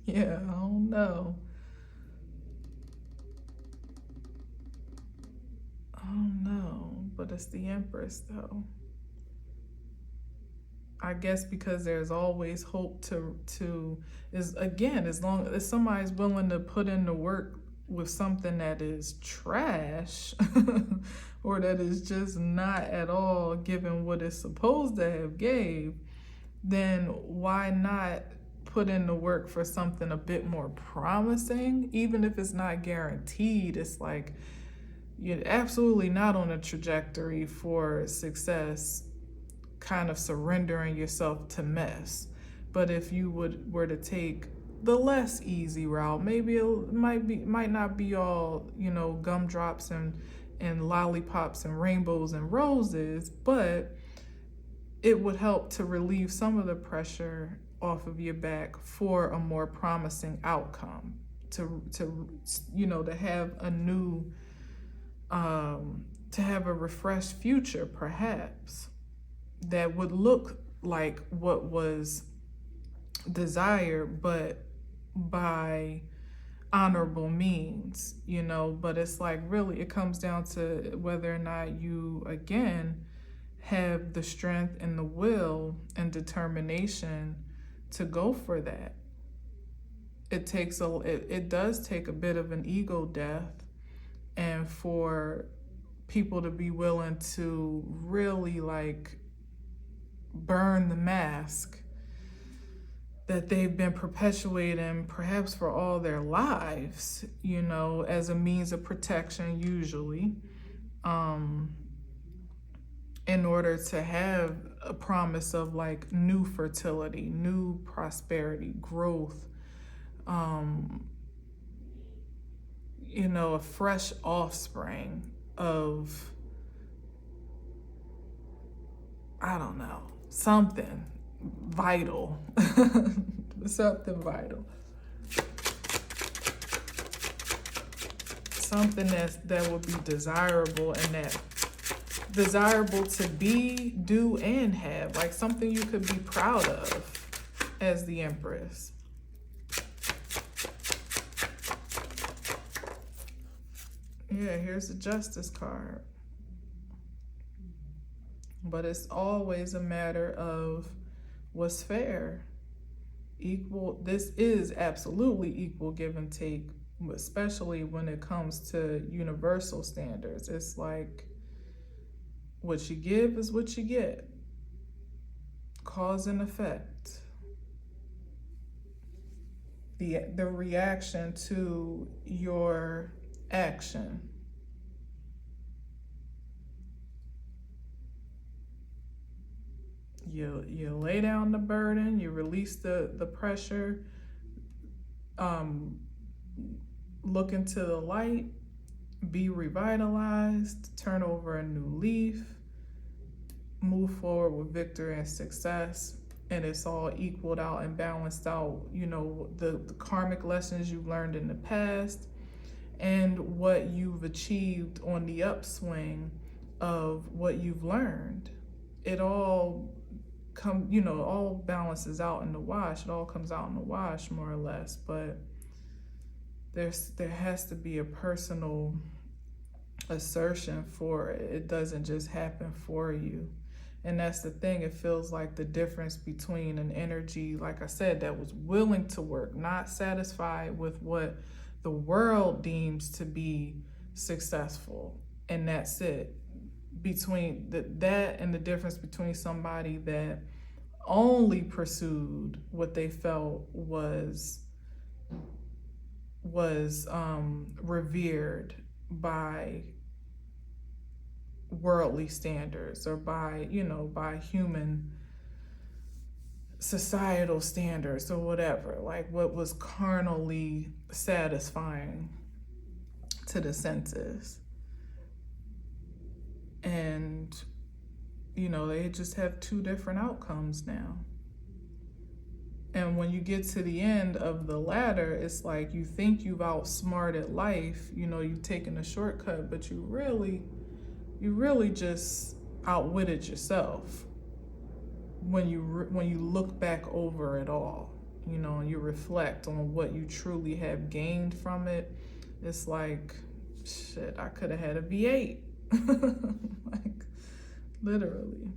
yeah, I don't know. But it's the Empress though. I guess because there's always hope is again, as long as somebody's willing to put in the work with something that is trash or that is just not at all given what it's supposed to have gave, then why not put in the work for something a bit more promising? Even if it's not guaranteed, it's like you're absolutely not on a trajectory for success, kind of surrendering yourself to mess. But if you were to take the less easy route, maybe it might not be all, gumdrops and lollipops and rainbows and roses, but it would help to relieve some of the pressure off of your back for a more promising outcome, to have a new to have a refreshed future, perhaps, that would look like what was desired, but by honorable means, but it's like, really, it comes down to whether or not you, again, have the strength and the will and determination to go for that. It does take a bit of an ego death, and for people to be willing to really like burn the mask that they've been perpetuating perhaps for all their lives, as a means of protection, usually, in order to have a promise of like new fertility, new prosperity, growth, a fresh offspring of, I don't know, something vital, something vital, something that would be desirable, and that desirable to be, do, and have, like something you could be proud of as the Empress. Yeah, here's the Justice card. But it's always a matter of what's fair. Equal, this is absolutely equal give and take, especially when it comes to universal standards. It's like, what you give is what you get. Cause and effect. The reaction to your action. You lay down the burden, you release the pressure, look into the light, be revitalized, turn over a new leaf, move forward with victory and success, and it's all equaled out and balanced out, the karmic lessons you've learned in the past and what you've achieved on the upswing of what you've learned. It all all balances out in the wash. It all comes out in the wash, more or less. But there has to be a personal assertion for it. It doesn't just happen for you. And that's the thing. It feels like the difference between an energy, like I said, that was willing to work, not satisfied with what the world deems to be successful, and that's it. Between that and the difference between somebody that only pursued what they felt was revered by worldly standards, or by human societal standards, or whatever, like what was carnally satisfying to the senses. And they just have two different outcomes now. And when you get to the end of the ladder, it's like you think you've outsmarted life, you've taken a shortcut, but you really just outwitted yourself when you look back over it all, and you reflect on what you truly have gained from it. It's like, shit, I could have had a V8. Like, literally.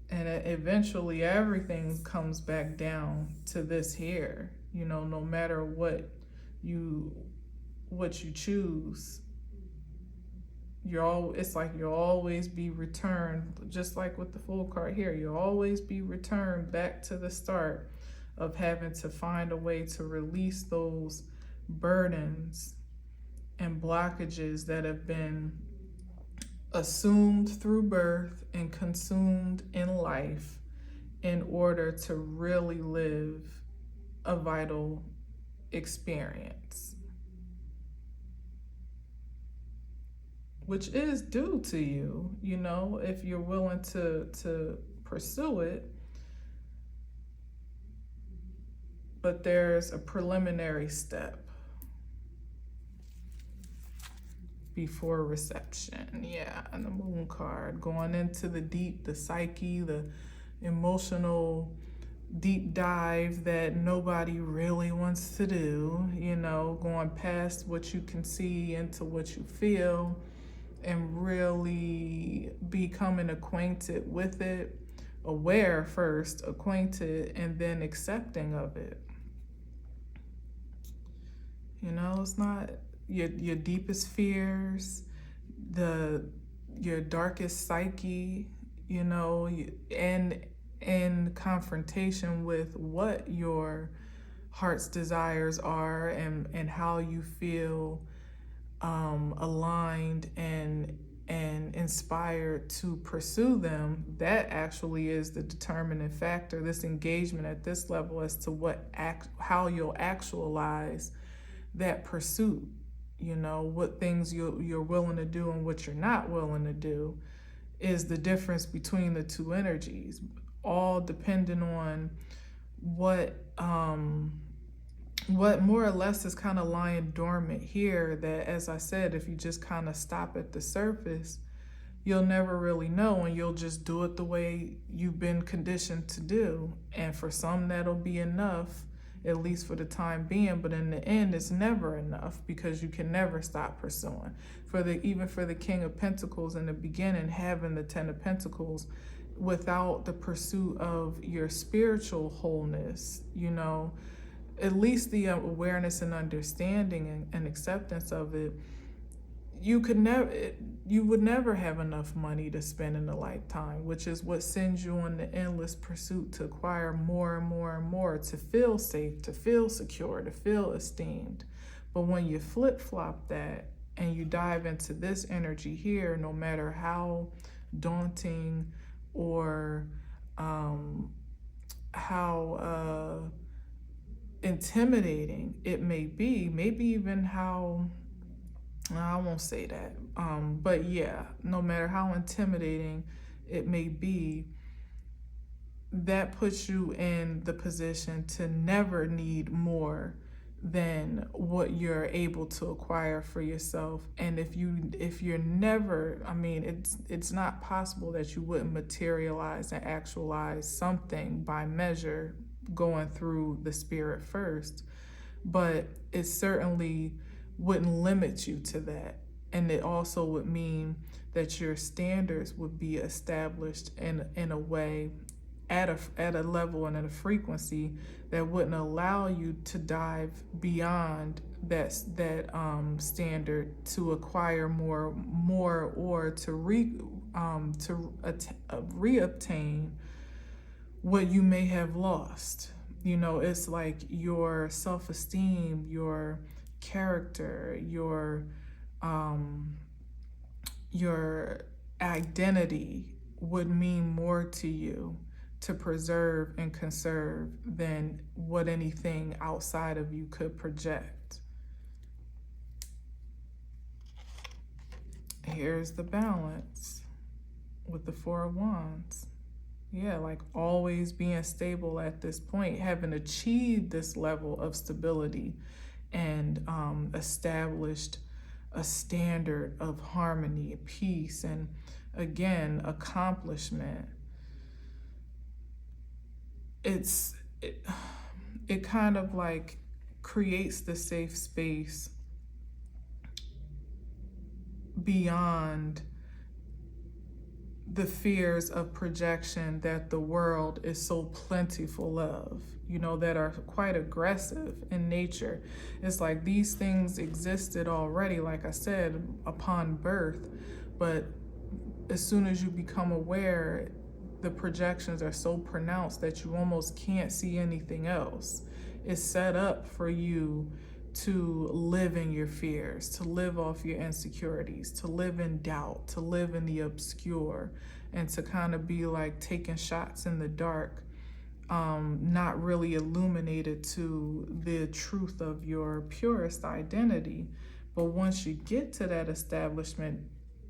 And eventually everything comes back down to this here, no matter what you choose, it's like you'll always be returned, just like with the Fool card here. You'll always be returned back to the start of having to find a way to release those burdens and blockages that have been assumed through birth and consumed in life, in order to really live a vital experience, which is due to you, if you're willing to pursue it. But there's a preliminary step before reception. Yeah, and the Moon card, going into the deep, the psyche, the emotional deep dive that nobody really wants to do, going past what you can see into what you feel, and really becoming acquainted with it, aware first, acquainted, and then accepting of it. It's not your deepest fears, your darkest psyche, and in confrontation with what your heart's desires are, and how you feel aligned and inspired to pursue them. That actually is the determining factor, this engagement at this level, as to how you'll actualize that pursuit. What things you're willing to do and what you're not willing to do is the difference between the two energies, all depending on what more or less is kind of lying dormant here, that, as I said, if you just kind of stop at the surface, you'll never really know, and you'll just do it the way you've been conditioned to do. And for some, that'll be enough, at least for the time being. But in the end, it's never enough, because you can never stop pursuing. Even for the King of Pentacles in the beginning, having the Ten of Pentacles, without the pursuit of your spiritual wholeness, at least the awareness and understanding and acceptance of it, you would never have enough money to spend in a lifetime, which is what sends you on the endless pursuit to acquire more and more and more, to feel safe, to feel secure, to feel esteemed. But when you flip-flop that and you dive into this energy here, no matter how daunting or how intimidating it may be, maybe even how, I won't say that, but yeah, no matter how intimidating it may be, that puts you in the position to never need more than what you're able to acquire for yourself. And if you're never, I mean, it's not possible that you wouldn't materialize and actualize something by measure going through the spirit first, but it certainly wouldn't limit you to that. And it also would mean that your standards would be established in a way, at a level and at a frequency that wouldn't allow you to dive beyond that standard to acquire more or to reobtain what you may have lost. You know, it's like your self-esteem, your character, your identity would mean more to you to preserve and conserve than what anything outside of you could project. Here's the balance with the Four of Wands. Yeah, like always being stable at this point, having achieved this level of stability and established a standard of harmony, peace, and again, accomplishment. It kind of like creates the safe space beyond the fears of projection that the world is so plentiful of, you know, that are quite aggressive in nature. It's like these things existed already, like I said, upon birth, but as soon as you become aware, the projections are so pronounced that you almost can't see anything else. It's set up for you to live in your fears, to live off your insecurities, to live in doubt, to live in the obscure, and to kind of be like taking shots in the dark, not really illuminated to the truth of your purest identity. But once you get to that establishment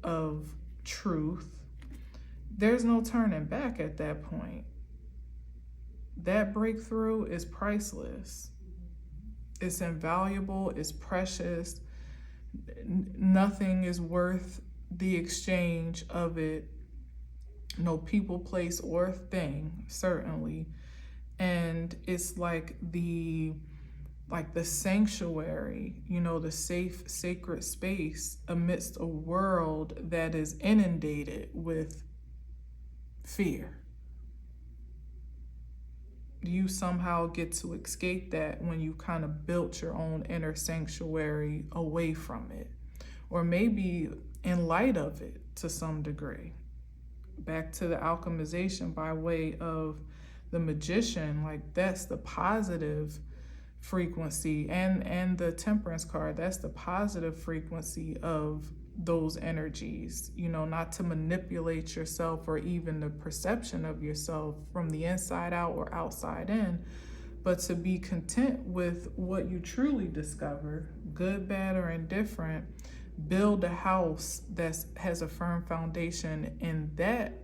of truth, there's no turning back at that point. That breakthrough is priceless. It's invaluable, it's precious. Nothing is worth the exchange of it. No people, place, or thing, certainly. And it's like the sanctuary, you know, the safe, sacred space amidst a world that is inundated with fear. You somehow get to escape that when you kind of built your own inner sanctuary away from it, or maybe in light of it to some degree. Back to the alchemization by way of the magician, like that's the positive frequency, and the temperance card, that's the positive frequency of those energies, you know, not to manipulate yourself or even the perception of yourself from the inside out or outside in, but to be content with what you truly discover, good, bad, or indifferent. Build a house that has a firm foundation in that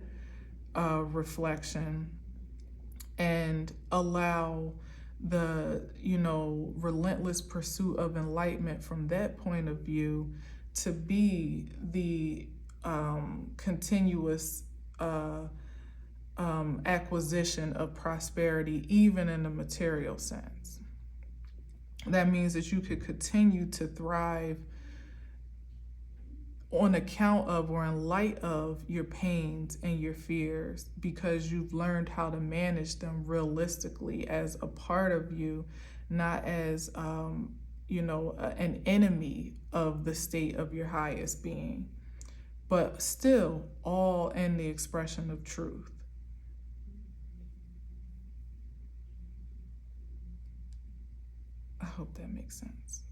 reflection, and allow the, you know, relentless pursuit of enlightenment from that point of view to be the continuous acquisition of prosperity, even in the material sense. That means that you could continue to thrive on account of or in light of your pains and your fears, because you've learned how to manage them realistically as a part of you, not as you know, an enemy of the state of your highest being, but still all in the expression of truth. I hope that makes sense.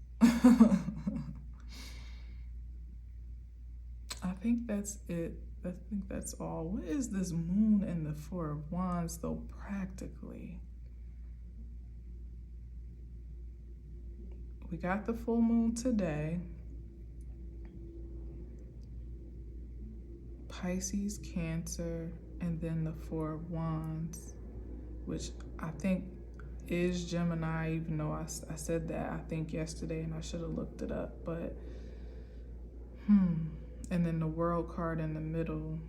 I think that's it. I think that's all. What is this moon and the Four of Wands, though, practically? We got the full moon today. Pisces, Cancer, and then the Four of Wands, which I think is Gemini, even though I said that I think yesterday and I should have looked it up, but and then the World card in the middle.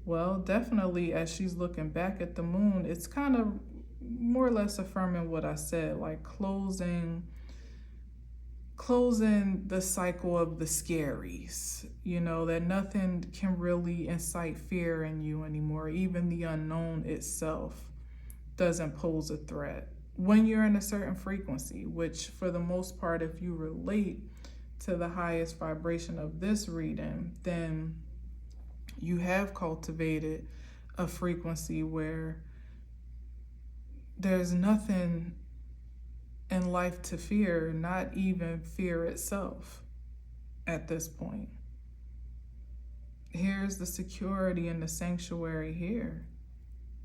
Well, definitely as she's looking back at the moon, it's kind of more or less affirming what I said, like closing the cycle of the scaries, that nothing can really incite fear in you anymore. Even the unknown itself doesn't pose a threat when you're in a certain frequency, which for the most part, if you relate to the highest vibration of this reading, then you have cultivated a frequency where there's nothing in life to fear, not even fear itself at this point. Here's the security and the sanctuary here.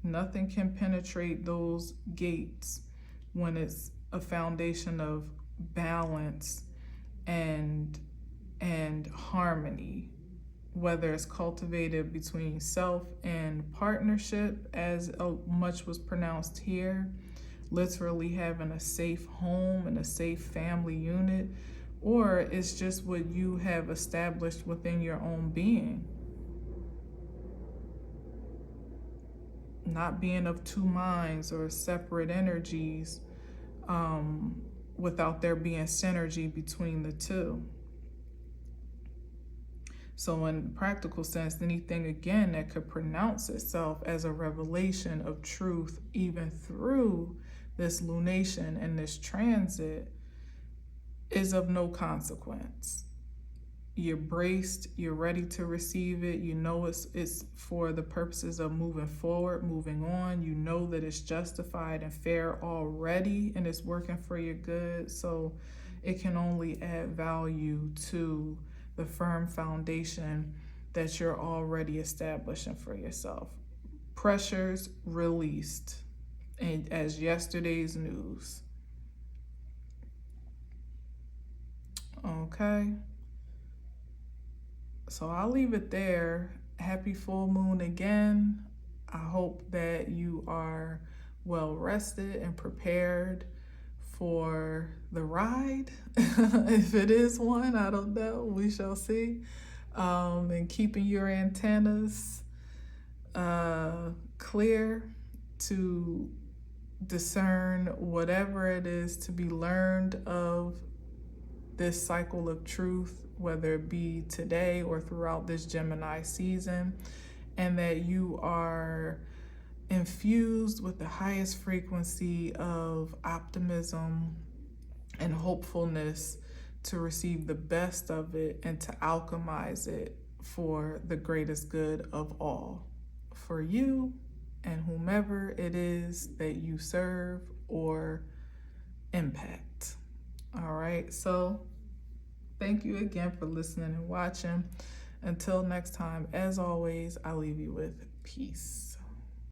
Nothing can penetrate those gates when it's a foundation of balance and harmony, whether it's cultivated between self and partnership, as much was pronounced here, literally having a safe home and a safe family unit, or it's just what you have established within your own being. Not being of two minds or separate energies, without there being synergy between the two. So in practical sense, anything again that could pronounce itself as a revelation of truth, even through this lunation and this transit, is of no consequence. You're braced, you're ready to receive it. You know it's for the purposes of moving forward, moving on. You know that it's justified and fair already, and it's working for your good. So it can only add value to the firm foundation that you're already establishing for yourself. Pressures released, and as yesterday's news. Okay. So I'll leave it there. Happy full moon again. I hope that you are well rested and prepared for the ride. If it is one, I don't know. We shall see. And keeping your antennas clear to discern whatever it is to be learned of this cycle of truth, whether it be today or throughout this Gemini season, and that you are infused with the highest frequency of optimism and hopefulness to receive the best of it and to alchemize it for the greatest good of all, for you and whomever it is that you serve or impact. All right, so thank you again for listening and watching. Until next time, as always, I leave you with peace.